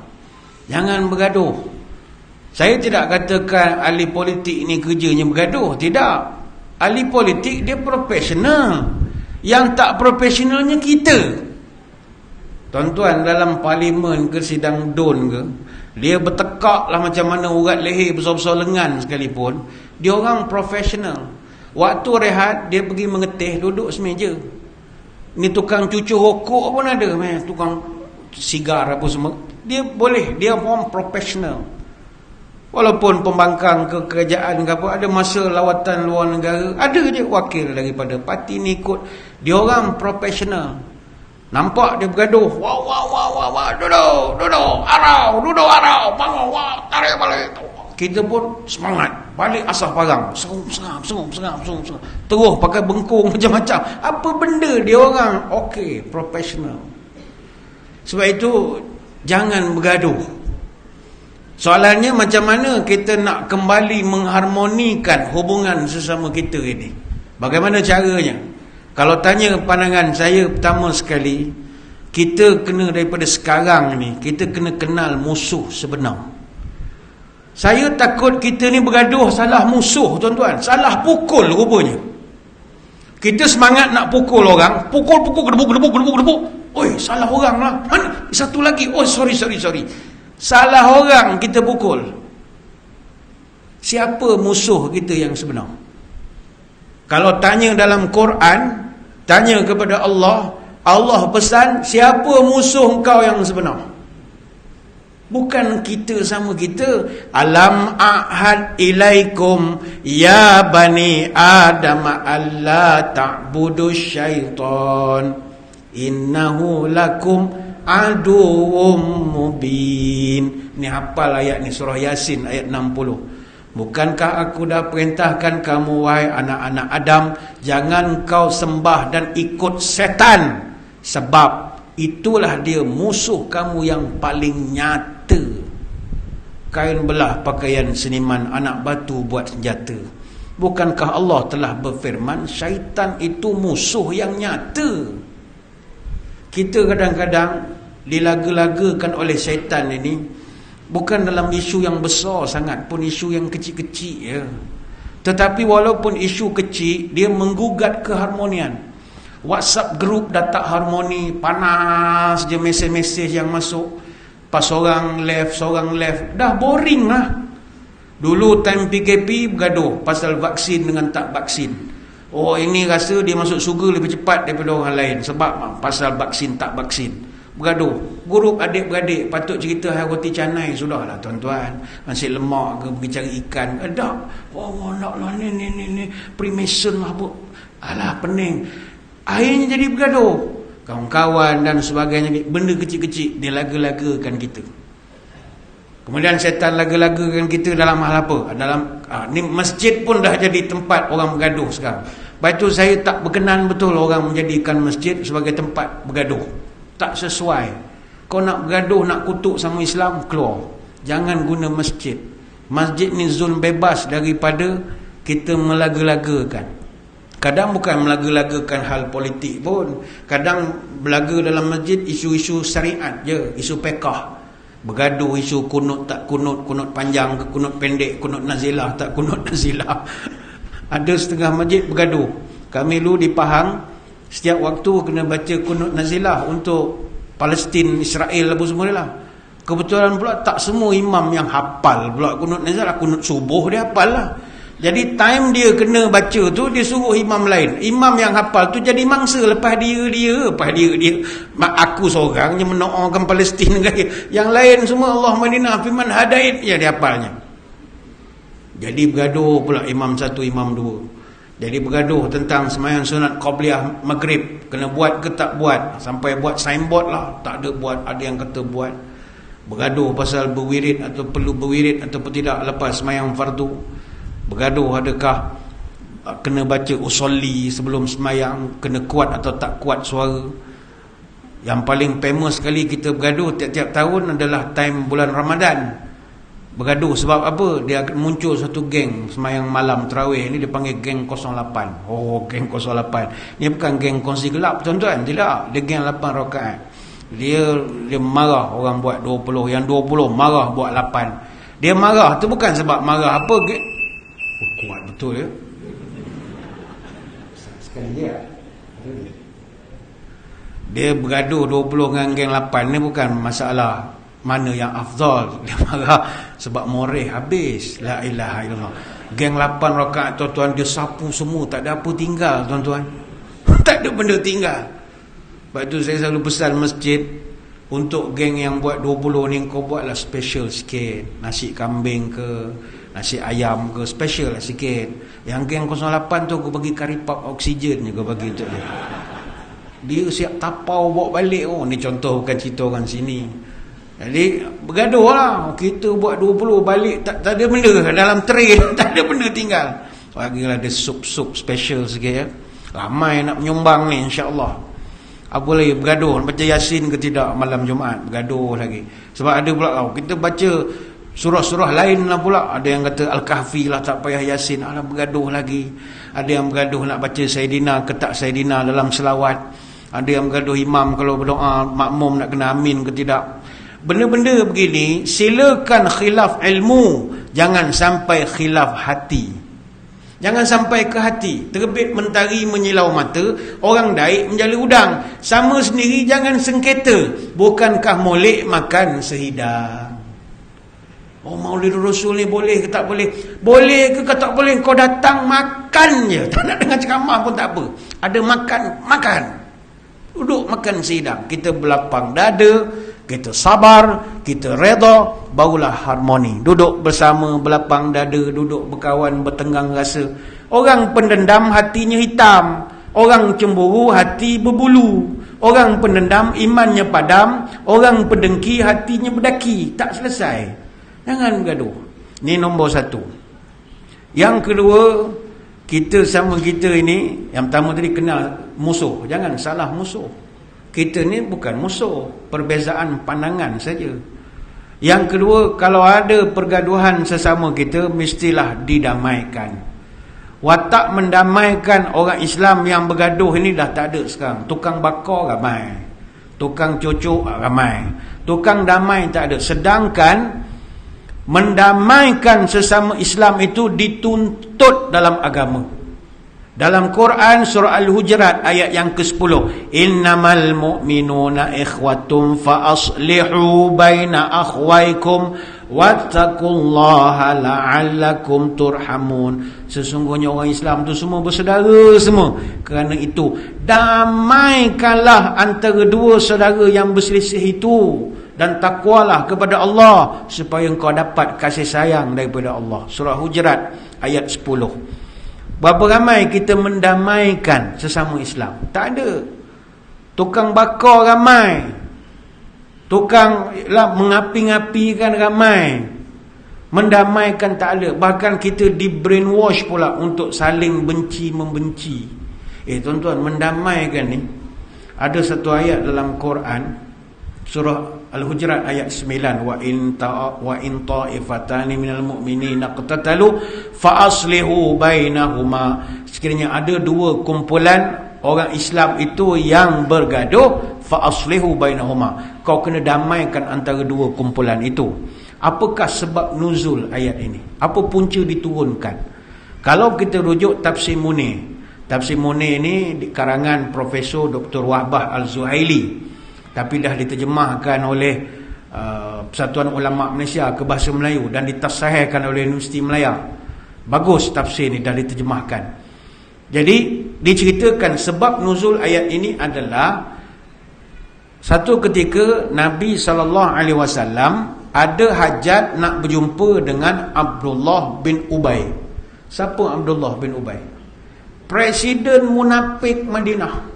Jangan bergaduh. Saya tidak katakan ahli politik ni kerjanya bergaduh, tidak. Ahli politik dia profesional. Yang tak profesionalnya kita. Tuan-tuan, dalam parlimen ke sidang DUN ke, dia bertekak lah macam mana urat leher besar-besar lengan sekalipun, dia orang profesional. Waktu rehat dia pergi mengetih, duduk semeja. Ni tukang cucu rokok pun ada, tukang sigar apa semua, dia boleh, dia orang profesional. Walaupun pembangkang ke kerajaan ke apa, ada masa lawatan luar negara, ada je wakil daripada parti ni ikut. Dia orang profesional. Nampak dia bergaduh, wah, duduk, arau, bangun, wah, tarik balik. Kita pun semangat, balik asah parang, serum. Terus pakai bengkung macam-macam. Apa benda dia orang? Okey, profesional. Sebab itu, jangan bergaduh. Soalannya macam mana kita nak kembali mengharmonikan hubungan sesama kita ini? Bagaimana caranya? Kalau tanya pandangan saya, pertama sekali, kita kena daripada sekarang ni, kita kena kenal musuh sebenar. Saya takut kita ni bergaduh salah musuh, tuan-tuan. Salah pukul rupanya. Kita semangat nak pukul orang, pukul, gedebuk. Oi, salah orang lah. Satu lagi, oh sorry. Salah orang kita pukul. Siapa musuh kita yang sebenar? Kalau tanya dalam Quran, tanya kepada Allah, Allah pesan, siapa musuh engkau yang sebenar? Bukan kita sama kita. Alam a'had ilaikum ya bani Adam alla ta'budu syaitan innahu lakum aduwwum mubin. Ni hafal ayat ni, surah Yasin ayat 60. Bukankah aku dah perintahkan kamu, wahai anak-anak Adam, jangan kau sembah dan ikut setan, sebab itulah dia musuh kamu yang paling nyata. Kain belah pakaian seniman, anak batu buat senjata. Bukankah Allah telah berfirman, syaitan itu musuh yang nyata. Kita kadang-kadang dilaga-lagakan oleh syaitan ini, bukan dalam isu yang besar sangat pun, isu yang kecil-kecil ya. Tetapi walaupun isu kecil, dia menggugat keharmonian. WhatsApp group dah tak harmoni, panas je mesej-mesej yang masuk. Pas seorang left, dah boring lah. Dulu time PKP bergaduh pasal vaksin dengan tak vaksin. Oh, ini rasa dia masuk surga lebih cepat daripada orang lain sebab pasal vaksin tak vaksin. Bergaduh. Grup adik-beradik patut cerita hai roti canai, sudahlah tuan-tuan. Nasi lemak ke, pergi cari ikan. Tak. Wah, naklah ni Freemason lah apa. Alah, pening. Akhirnya jadi bergaduh. Kawan-kawan dan sebagainya, benda kecil-kecil dia laga-lagakan kita. Kemudian syaitan laga-lagakan kita dalam hal apa? Ni masjid pun dah jadi tempat orang bergaduh sekarang. Lepas itu saya tak berkenan betul orang menjadikan masjid sebagai tempat bergaduh. Tak sesuai. Kau nak bergaduh, nak kutuk sama Islam, keluar. Jangan guna masjid. Masjid ni zon bebas daripada kita melaga-lagakan. Kadang bukan melaga-lagakan hal politik pun. Kadang belaga dalam masjid isu-isu syariat je, isu fiqh. Bergaduh isu kunut tak kunut, kunut panjang ke kunut pendek, kunut nazilah tak kunut nazilah. Ada setengah masjid bergaduh. Kami dulu di Pahang, setiap waktu kena baca kunut nazilah untuk Palestin, Israel apa semua lah. Kebetulan pula tak semua imam yang hafal pula kunut nazilah. Kunut subuh dia hafal lah. Jadi time dia kena baca tu, dia suruh imam lain. Imam yang hafal tu jadi mangsa. Lepas dia. Aku seorang yang mendoakan Palestin. Yang lain semua Allah madinah fiman hadait, ya dia hafalnya. Jadi bergaduh pula imam satu, imam dua. Jadi bergaduh tentang sembahyang sunat qabliyah maghrib, kena buat ke tak buat. Sampai buat signboard lah, tak ada buat, ada yang kata buat. bergaduh pasal berwirid atau perlu berwirid ataupun tidak lepas sembahyang fardu, bergaduh adakah kena baca usolli sebelum sembahyang, kena kuat atau tak kuat suara. Yang paling famous sekali kita bergaduh tiap-tiap tahun adalah time bulan Ramadan. Bergaduh sebab apa? Dia akan muncul satu geng sembahyang malam tarawih ni, dia panggil geng 08. Oh, geng 08 ni bukan geng kongsi gelap tuan-tuan, tidak. Dia geng 8 rakaat. Dia marah orang buat 20, yang 20 marah buat 8. Dia marah tu bukan sebab marah apa, kuat betul ya. Sekali dia bergaduh 20 dengan geng 8 ni bukan masalah mana yang afdal. Dia marah sebab moreh habis. La ilaha illallah. Geng 8 rakaat tuan-tuan, dia sapu semua, tak ada apa tinggal tuan-tuan. Tak ada benda tinggal. Sebab tu saya selalu pesan masjid, untuk geng yang buat 20 ni, kau buatlah special sikit. Nasi kambing ke, nasi ayam ke, special lah sikit. Yang geng 08 tu kau bagi karipap oksigen je kau bagi untuk dia. Dia siap tapau bawa balik. Oh, ni contoh, bukan cerita orang sini. Jadi bergaduh lah. Kita buat 20 balik tak ada benda dalam tray. Tak ada benda tinggal. Bagilah ada sup-sup special sikit ya. Ramai nak menyumbang ni insya-Allah. Apa lagi bergaduh, baca Yasin ke tidak malam Jumaat, bergaduh lagi. Sebab ada pula kita baca surah-surah lain lah pula. Ada yang kata Al-Kahfi lah tak payah Yasin. Alah, bergaduh lagi. Ada yang bergaduh nak baca Sayyidina ke tak Sayyidina dalam selawat. Ada yang bergaduh imam kalau berdoa, makmum nak kena amin ke tidak. Benda-benda begini silakan khilaf ilmu, jangan sampai khilaf hati. Jangan sampai ke hati. Terbit mentari menyilau mata, orang daik menjala udang. Sama sendiri jangan sengketa. Bukankah molek makan sehidang? Oh, Maulid Rasul ni boleh ke tak boleh? Boleh ke tak boleh? Kau datang makan je. Tak nak dengar ceramah pun tak apa. Ada makan. Duduk makan sehidang. Kita berlapang dada, kita sabar, kita reda, barulah harmoni. Duduk bersama, berlapang dada, duduk berkawan, bertenggang rasa. Orang pendendam hatinya hitam. Orang cemburu hati berbulu. Orang pendendam imannya padam. Orang pendengki hatinya berdaki. Tak selesai. Jangan gaduh. Ni nombor satu. Yang kedua, kita sama kita ini, yang pertama tadi kenal musuh. Jangan salah musuh. Kita ni bukan musuh, perbezaan pandangan saja. Yang kedua, kalau ada pergaduhan sesama kita, mestilah didamaikan. Watak mendamaikan orang Islam yang bergaduh ini dah tak ada sekarang. Tukang bakar ramai, tukang cucuk ramai, tukang damai tak ada. Sedangkan mendamaikan sesama Islam itu dituntut dalam agama. Dalam Quran surah Al-Hujurat ayat yang ke-10, innamal mu'minuna ikhwatum fa aslihu baina akhwaikum wattaqullaha la'allakum turhamun. Sesungguhnya orang Islam tu semua bersaudara semua. Kerana itu damaikanlah antara dua saudara yang berselisih itu, dan takwalah kepada Allah supaya engkau dapat kasih sayang daripada Allah. Surah Hujurat ayat 10. Berapa ramai kita mendamaikan sesama Islam? Tak ada. Tukang bakar ramai, tukang mengapi-ngapikan ramai, mendamaikan tak ada. Bahkan kita di brainwash pula untuk saling benci membenci. Tuan-tuan, mendamaikan ni ada satu ayat dalam Quran surah Al-Hujurat ayat 9, wa in ta'ifatani minal mu'minina qatatalu fa aslihu bainahuma. Sekiranya ada dua kumpulan orang Islam itu yang bergaduh, fa aslihu bainahuma, kau kena damaikan antara dua kumpulan itu. Apakah sebab nuzul ayat ini? Apa punca diturunkan? Kalau kita rujuk tafsir Munir. Tafsir Munir ini di karangan Profesor Dr. Wahbah Al-Zuhaili, tapi dah diterjemahkan oleh Persatuan Ulama Malaysia ke bahasa Melayu dan ditasahihkan oleh Universiti Melaya. Bagus tafsir ni, dah diterjemahkan. Jadi diceritakan sebab nuzul ayat ini adalah satu ketika Nabi SAW ada hajat nak berjumpa dengan Abdullah bin Ubay. Siapa Abdullah bin Ubay? Presiden munafik Madinah.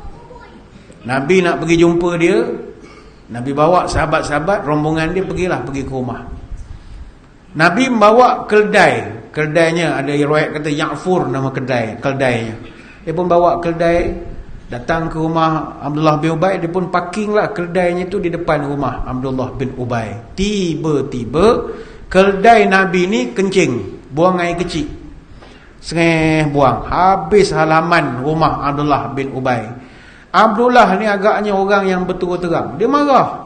Nabi nak pergi jumpa dia, Nabi bawa sahabat-sahabat, rombongan dia pergi ke rumah. Nabi membawa keldai. Keldainya ada riwayat kata Ya'fur nama keldainya. Dia pun bawa keldai, datang ke rumah Abdullah bin Ubay. Dia pun parking lah keldainya tu di depan rumah Abdullah bin Ubay. Tiba-tiba keldai Nabi ni kencing, buang air kecil. Buang habis halaman rumah Abdullah bin Ubay. Abdullah ni agaknya orang yang betul terang. Dia marah.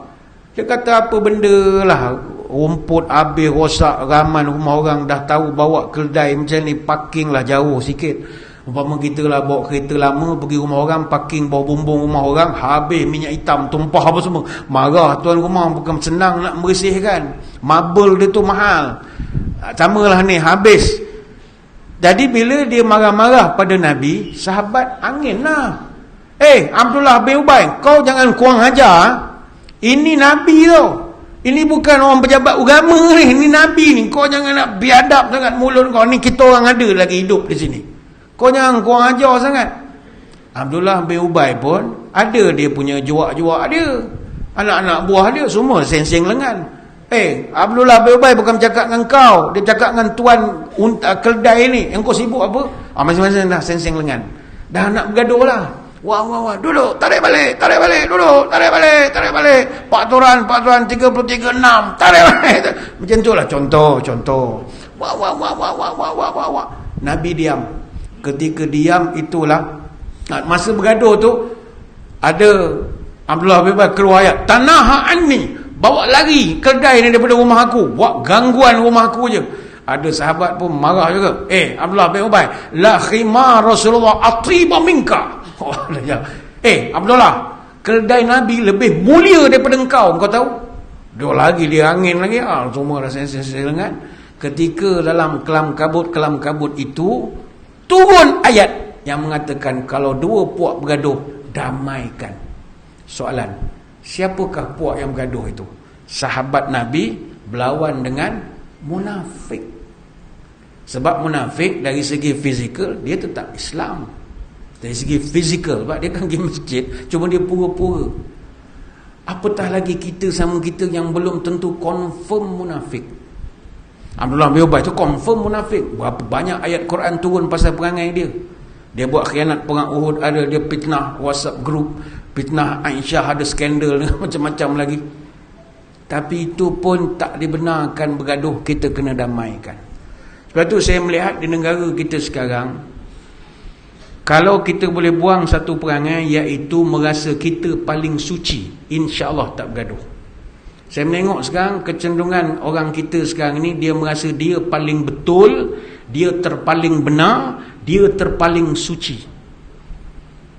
Dia kata apa benda lah, rumput habis rosak, raman rumah orang dah tahu bawa keldai macam ni, parking lah jauh sikit. Umpama kita lah bawa kereta lama pergi rumah orang, parking bawah bumbung rumah orang, habis minyak hitam tumpah apa semua. Marah tuan rumah, bukan senang nak bersihkan. Marble dia tu mahal. Samalah ni, habis. Jadi bila dia marah-marah pada Nabi, sahabat angin lah. Abdullah bin Ubay, kau jangan kurang ajar. Ini Nabi tau. Ini bukan orang pejabat agama ni. Ini Nabi ni. Kau jangan nak biadab sangat mulut kau. Ni kita orang ada lagi hidup di sini. Kau jangan kurang ajar sangat. Abdullah bin Ubay pun ada dia punya juak-juak dia. Anak-anak buah dia semua seng-seng lengan. Abdullah bin Ubay bukan bercakap dengan kau. Dia cakap dengan tuan keldai ni. Yang kau sibuk apa? Masing-masing dah seng-seng lengan. Dah nak bergaduh lah. Wah, duduk, tarik balik, duduk, tarik balik. Pak Turan 33.6, tarik balik. Macam tu lah contoh. Wah. Nabi diam. Ketika diam itulah, masa bergaduh tu, ada Abdullah bin Ubay keluar ayat, tanaha anni, bawa lari kedai ni daripada rumah aku, buat gangguan rumah aku je. Ada sahabat pun marah juga. Abdullah bin Ubay, la khimar Rasulullah atiba minka. Abdullah, keldai Nabi lebih mulia daripada engkau tahu? Dia lagi, dia angin lagi. Semua rasa lengan. Ketika dalam kelam kabut itu turun ayat yang mengatakan kalau dua puak bergaduh, damaikan. Soalan, siapakah puak yang bergaduh itu? Sahabat Nabi berlawan dengan munafik. Sebab munafik dari segi fizikal dia tetap Islam. Dari segi fizikal, sebab dia kan pergi masjid, cuma dia pura-pura. Apatah lagi kita sama kita yang belum tentu confirm munafik. Abdullah bin Ubay tu confirm munafik. Berapa banyak ayat Quran turun pasal perangai dia. Dia buat khianat perang Uhud, ada dia fitnah WhatsApp group, fitnah Aisyah, ada skandal macam-macam lagi. Tapi itu pun tak dibenarkan bergaduh, kita kena damaikan. Sebab tu saya melihat di negara kita sekarang, kalau kita boleh buang satu perangai, iaitu merasa kita paling suci, insya-Allah tak bergaduh. Saya menengok sekarang kecenderungan orang kita sekarang ni, dia merasa dia paling betul, dia terpaling benar, dia terpaling suci.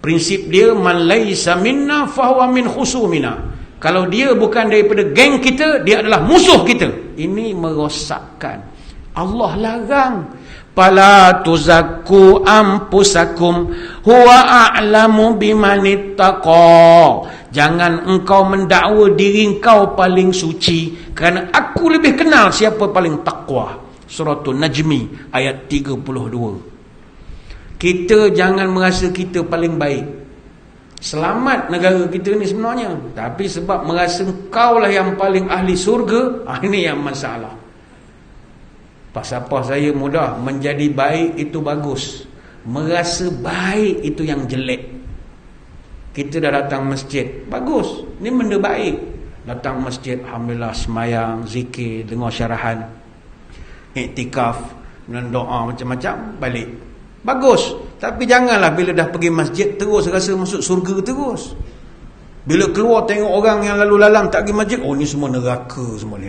Prinsip dia, man laisa minna fahuwa min khusumina. Kalau dia bukan daripada geng kita, dia adalah musuh kita. Ini merosakkan. Allah larang, fala tuzakku ampusakum huwa a'lamu bimanittaqa. Jangan engkau mendakwa diri engkau paling suci, kerana aku lebih kenal siapa paling takwa. Surah An-Najmi ayat 32. Kita jangan merasa kita paling baik. Selamat negara kita ni sebenarnya, tapi sebab merasa engkau lah yang paling ahli surga, ini yang masalah. Pasal saya mudah, menjadi baik itu bagus, merasa baik itu yang jelek. Kita dah datang masjid, bagus, ni benda baik. Datang masjid, alhamdulillah, semayang, zikir, dengar syarahan, iktikaf, dan doa macam-macam, balik, bagus. Tapi janganlah bila dah pergi masjid terus rasa masuk surga terus. Bila keluar tengok orang yang lalu lalang tak pergi masjid, oh ni semua neraka semua ni.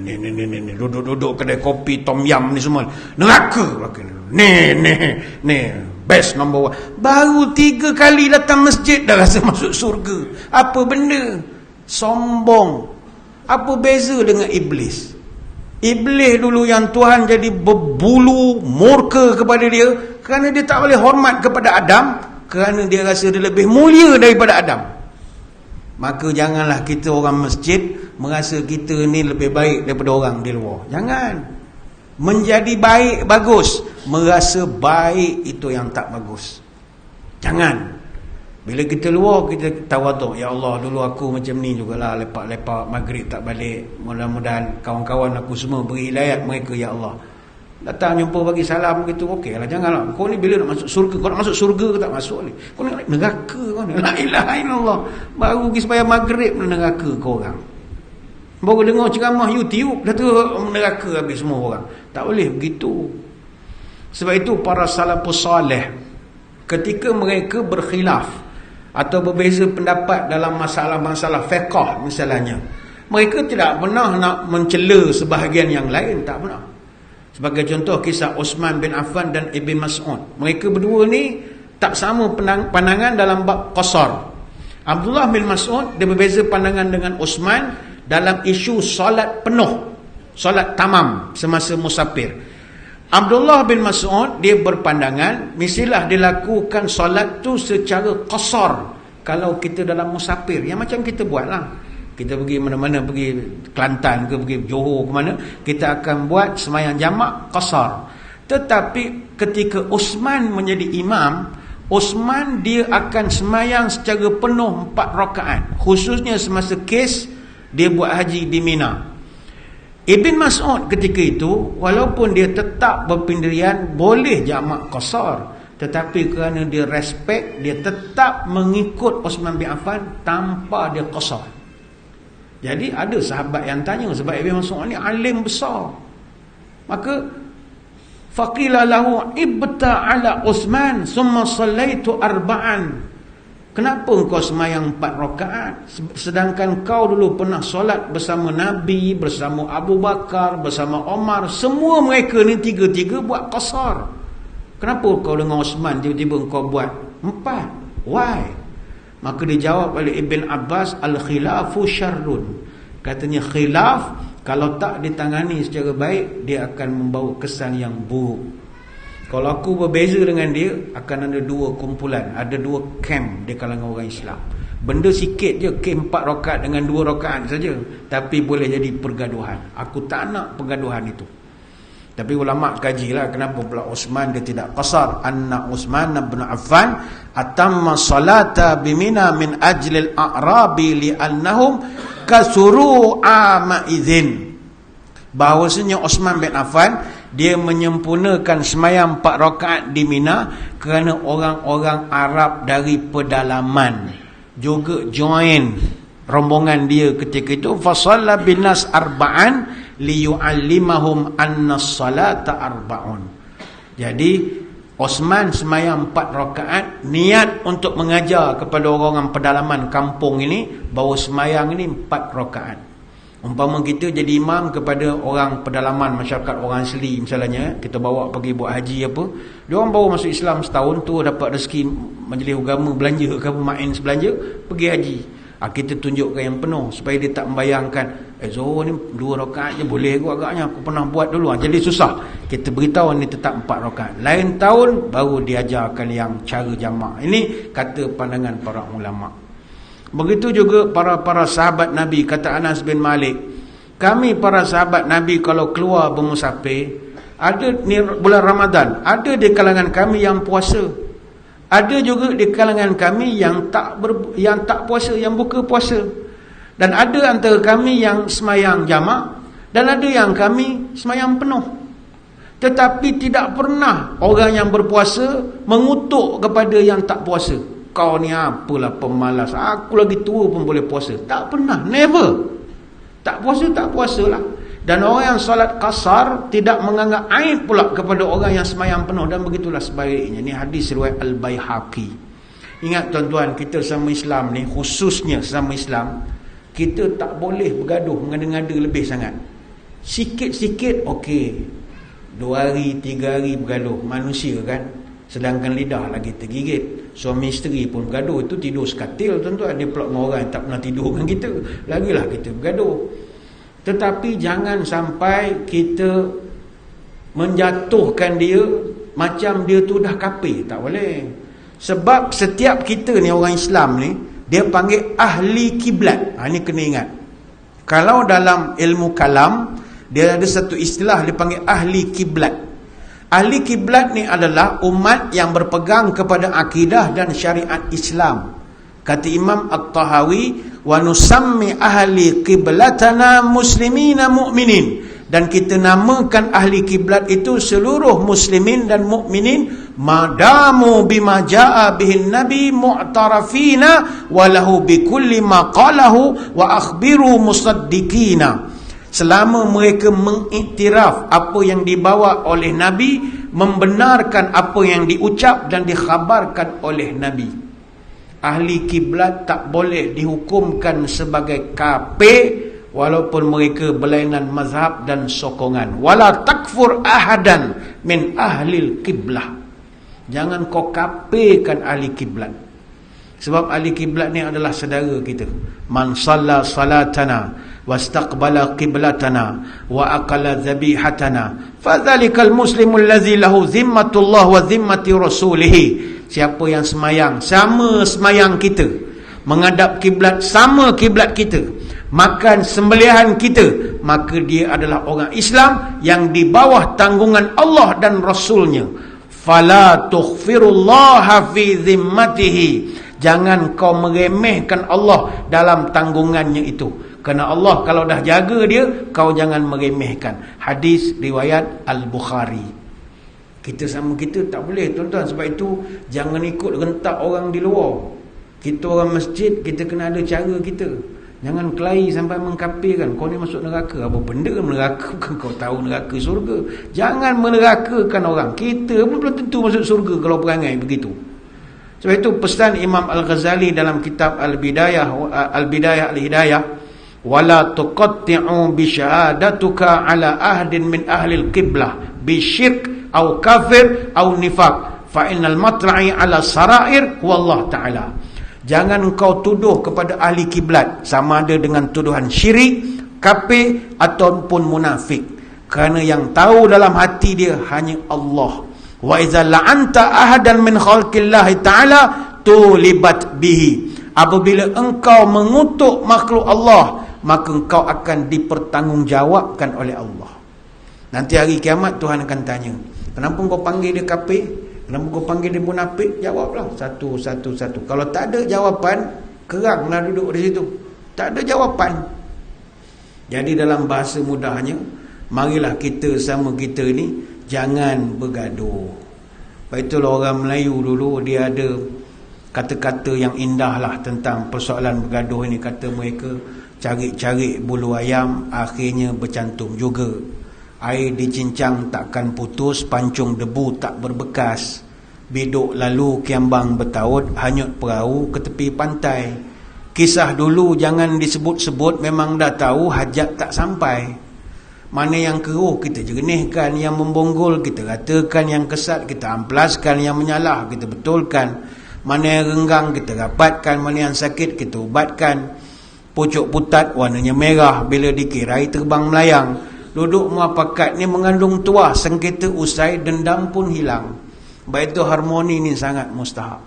Duduk-duduk kedai kopi tom yam ni semua neraka. Ni best number one. Baru 3 kali datang masjid dah rasa masuk surga. Apa benda? Sombong. Apa beza dengan iblis? Iblis dulu yang Tuhan jadi berbulu murka kepada dia kerana dia tak boleh hormat kepada Adam, kerana dia rasa dia lebih mulia daripada Adam. Maka janganlah kita orang masjid merasa kita ni lebih baik daripada orang di luar. Jangan. Menjadi baik bagus, merasa baik itu yang tak bagus. Jangan. Bila kita luar, kita tawaduk, ya Allah, dulu aku macam ni jugalah, lepak-lepak maghrib tak balik, mudah-mudahan kawan-kawan aku semua beri hidayat mereka, ya Allah. Datang jumpa bagi salam gitu, okey lah, janganlah kau ni bila nak masuk surga, kau nak masuk surga ke tak masuk ni, kau nak neraka kau ni, la ilaha illallah, baru pergi sembahyang maghrib neraka kau orang, baru dengar ceramah YouTube dah tu neraka habis semua orang. Tak boleh begitu. Sebab itu para salafus salih ketika mereka berkhilaf atau berbeza pendapat dalam masalah-masalah fiqh misalnya, mereka tidak pernah nak mencela sebahagian yang lain, tak pernah. Sebagai contoh kisah Uthman bin Affan dan Ibn Mas'ud, mereka berdua ni tak sama pandangan dalam bab qasar. Abdullah bin Mas'ud dia berbeza pandangan dengan Uthman dalam isu solat penuh, solat tamam semasa musafir. Abdullah bin Mas'ud dia berpandangan mestilah dilakukan solat tu secara qasar kalau kita dalam musafir, yang macam kita buatlah. Kita pergi mana-mana, pergi Kelantan ke, pergi Johor ke mana, kita akan buat sembahyang jamak qasar. Tetapi ketika Uthman menjadi imam, Uthman dia akan sembahyang secara penuh 4 rakaat, khususnya semasa kes dia buat haji di Mina. Ibn Mas'ud ketika itu, walaupun dia tetap berpendirian boleh jamak qasar, tetapi kerana dia respect, dia tetap mengikut Uthman bin Affan tanpa dia qasar. Jadi ada sahabat yang tanya, sebab Ibn Mas'ud ni alim besar, maka faqila lahu ibta ala Uthman summa sallaitu arba'an, kenapa kau sembahyang 4 rakaat sedangkan kau dulu pernah solat bersama Nabi, bersama Abu Bakar, bersama Omar, semua mereka ni tiga-tiga buat qasar. Kenapa kau dengan Uthman tiba-tiba kau buat 4? Why? Maka dijawab oleh Ibn Abbas, al-khilafu syarrun. Katanya khilaf kalau tak ditangani secara baik, dia akan membawa kesan yang buruk. Kalau aku berbeza dengan dia, akan ada 2 kumpulan, ada 2 camp di kalangan orang Islam. Benda sikit je, camp 4 rakaat dengan 2 rakaat saja, tapi boleh jadi pergaduhan. Aku tak nak pergaduhan itu. Tapi ulama kajilah kenapa pula Uthman dia tidak qasar. Anna Uthman bin Affan atamma salata bimina min ajlil a'rabi li'annahum kasuru ama idzin. Bahawasanya Uthman bin Affan dia menyempurnakan sembahyang 4 rakaat di Mina kerana orang-orang Arab dari pedalaman juga join rombongan dia ketika itu. Fasalla binas arba'an liyu'allimahum anna salata arba'un. Jadi Uthman sembahyang 4 rakaat niat untuk mengajar kepada orang-orang pedalaman kampung ini bahawa sembahyang ini 4 rakaat. Umpama kita jadi imam kepada orang pedalaman, masyarakat orang asli misalnya, kita bawa pergi buat haji apa, dia orang baru masuk Islam setahun tu dapat rezeki majlis agama belanja ke apa, main sebelanja, pergi haji. Kita tunjukkan yang penuh supaya dia tak membayangkan Zohor ni 2 rakaat je boleh aku agaknya, aku pernah buat dulu. Jadi susah. Kita beritahu ni tetap 4 rakaat. Lain tahun baru diajarkan yang cara jamak. Ini kata pandangan para ulama. Begitu juga para sahabat Nabi. Kata Anas bin Malik, kami para sahabat Nabi kalau keluar bermusafir, ada ni bulan Ramadan, ada di kalangan kami yang puasa, ada juga di kalangan kami yang tak puasa, yang buka puasa, dan ada antara kami yang semayang jamak, dan ada yang kami semayang penuh. Tetapi tidak pernah orang yang berpuasa mengutuk kepada yang tak puasa. Kau ni apalah pemalas, aku lagi tua pun boleh puasa. Tak pernah, never. Tak puasalah. Dan orang yang salat qasar tidak menganggap aib pula kepada orang yang semayang penuh, dan begitulah sebaliknya. Ini hadis riwayat Al-Baihaqi. Ingat tuan-tuan, kita sama Islam ni, khususnya sama Islam, kita tak boleh bergaduh, mengada-ngada lebih sangat. Sikit-sikit okey, 2 hari 3 hari bergaduh, manusia kan. Sedangkan lidah lagi tergigit. Suami isteri pun bergaduh, itu tidur sekatil tuan-tuan. Dia pula dengan orang yang tak pernah tidur dengan kita, lagilah kita bergaduh. Tetapi jangan sampai kita menjatuhkan dia macam dia tu dah kafir. Tak boleh. Sebab setiap kita ni orang Islam ni, dia panggil ahli kiblat. Ini kena ingat. Kalau dalam ilmu kalam, dia ada satu istilah dia panggil ahli kiblat. Ahli kiblat ni adalah umat yang berpegang kepada akidah dan syariat Islam. Kata Imam At-Tahawi, wa nusammi ahli qiblatana muslimina mu'minin, dan kita namakan ahli kiblat itu seluruh muslimin dan mukminin, madamu bima jaa bihin nabi mu'tarafina walahu bikulli ma qalahu wa akhbiru musaddiqina. Selama mereka mengiktiraf apa yang dibawa oleh nabi, membenarkan apa yang diucap dan dikhabarkan oleh nabi. Ahli kiblat tak boleh dihukumkan sebagai kafir walaupun mereka berlainan mazhab dan sokongan. Wala takfur ahadan min ahlil kiblah. Jangan kau kafirkan ahli kiblat. Sebab ahli kiblat ni adalah saudara kita. Man shalla salatana wastaqbala qiblatana wa aqala dhabihatana fadzalikal muslimul ladzi lahu zimmatullah wa zimmati rasulih. Siapa yang semayang sama semayang kita, menghadap kiblat sama kiblat kita, makan sembelihan kita, maka dia adalah orang Islam yang di bawah tanggungan Allah dan Rasulnya. Fala tughfirullaha fi zimmatihi. Jangan kau meremehkan Allah dalam tanggungannya itu. Kerana Allah kalau dah jaga dia, kau jangan meremehkan. Hadis riwayat Al-Bukhari. Kita sama kita tak boleh, tuan-tuan. Sebab itu jangan ikut rentak orang di luar. Kita orang masjid, kita kena ada cara kita. Jangan kelahi sampai mengkafirkan. Kau ni masuk neraka. Apa benda neraka? Bukan kau tahu neraka surga. Jangan menerakakan orang. Kita pun belum tentu masuk surga kalau perangai begitu. Sebab itu pesan Imam Al-Ghazali dalam kitab Al-Bidayah Al-Hidayah, wala tuqatti'u bi syahadatuka ala ahdin min ahli al-qiblah bi syirk au kafir au nifaq fa innal matra'i ala sarair wallah ta'ala. Jangan engkau tuduh kepada ahli kiblat sama ada dengan tuduhan syirik, kafir ataupun munafik, kerana yang tahu dalam hati dia hanya Allah. Wa idza la'anta ahadan min khalqillahi ta'ala tulibat bihi. Apabila engkau mengutuk makhluk Allah, maka engkau akan dipertanggungjawabkan oleh Allah. Nanti hari kiamat Tuhan akan tanya, kenapa kau panggil dia kafir? Kenapa kau panggil dia munafik? Jawablah satu-satu. Kalau tak ada jawapan, keranglah duduk di situ. Tak ada jawapan. Jadi dalam bahasa mudahnya, marilah kita sama kita ni jangan bergaduh. Itulah orang Melayu dulu, dia ada kata-kata yang indah lah tentang persoalan bergaduh ini. Kata mereka, cari-cari bulu ayam, akhirnya bercantum juga. Air dicincang takkan putus, pancung debu tak berbekas. Biduk lalu kiambang bertaut, hanyut perahu ke tepi pantai. Kisah dulu jangan disebut-sebut, memang dah tahu hajat tak sampai. Mana yang keruh kita jernihkan, yang membonggol kita ratakan, yang kesat kita amplaskan, yang menyalah kita betulkan, mana yang renggang kita rapatkan, mana yang sakit kita ubatkan. Pucuk putat warnanya merah, bila dikirai terbang melayang. Duduk muafakat ni mengandung tuah, sengketa usai, dendam pun hilang. Baik itu harmoni ni sangat mustahak.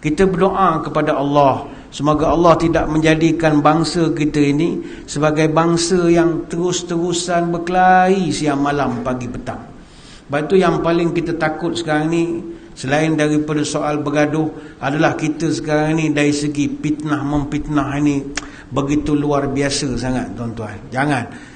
Kita berdoa kepada Allah, semoga Allah tidak menjadikan bangsa kita ini sebagai bangsa yang terus-terusan berkelahi siang malam pagi petang. Sebab itu yang paling kita takut sekarang ni, selain daripada soal bergaduh, adalah kita sekarang ni dari segi fitnah memfitnah ini begitu luar biasa sangat, tuan-tuan. Jangan.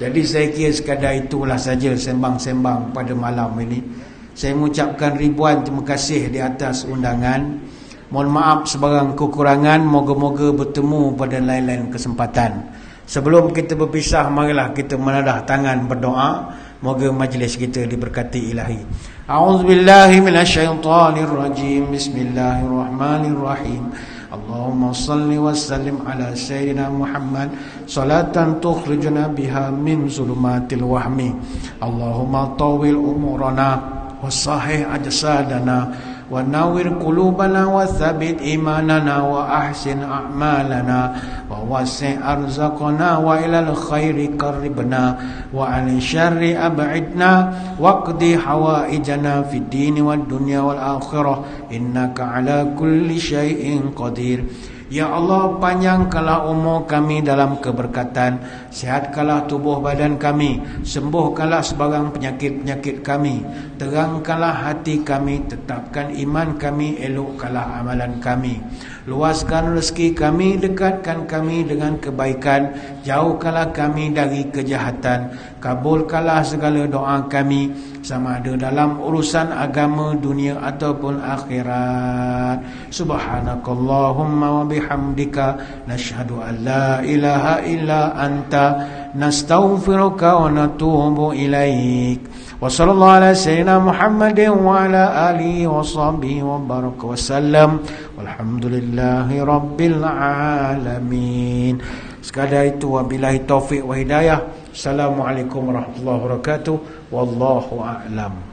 Jadi saya kira sekadar itulah saja sembang-sembang pada malam ini. Saya mengucapkan ribuan terima kasih di atas undangan. Mohon maaf sebarang kekurangan, moga-moga bertemu pada lain-lain kesempatan. Sebelum kita berpisah, marilah kita menadah tangan berdoa. Moga majlis kita diberkati ilahi. A'udzubillahi minasyaitonirrajim. Bismillahirrahmanirrahim. Allahumma salli wa sallim ala sayyidina Muhammad salatan tukhrijuna biha min zulumatil wahmi. Allahumma tawil umurana wa sahih ajsadana wa nawwir qulubana wa thabbit imanana wa ahsin a'malana wa wasi' arzaqana wa ilal khairi qarribna wa 'anil syarri ab'idna waqdi hawaijana fid dini wad dunya wal akhirah innaka 'ala kulli syai'in qadir. Ya Allah, panjangkanlah umur kami dalam keberkatan, sihatkanlah tubuh badan kami, sembuhkanlah sebarang penyakit-penyakit kami, terangkanlah hati kami, tetapkan iman kami, elokkanlah amalan kami, luaskan rezeki kami, dekatkan kami dengan kebaikan, jauhkanlah kami dari kejahatan, kabulkanlah segala doa kami, sama ada dalam urusan agama, dunia ataupun akhirat. Subhanakallahumma wa bihamdika nashhadu an la ilaha illa anta nastaghfiruka wa natubu ilaik. Wa sallallahu ala sayyidina Muhammadin wa ala alihi wa sahbihi wa baraka wa sallam. Walhamdulillahi rabbil alamin. Sekadar itu, wabillahi taufiq wa hidayah. Assalamualaikum warahmatullahi wabarakatuh. Wallahu a'lam.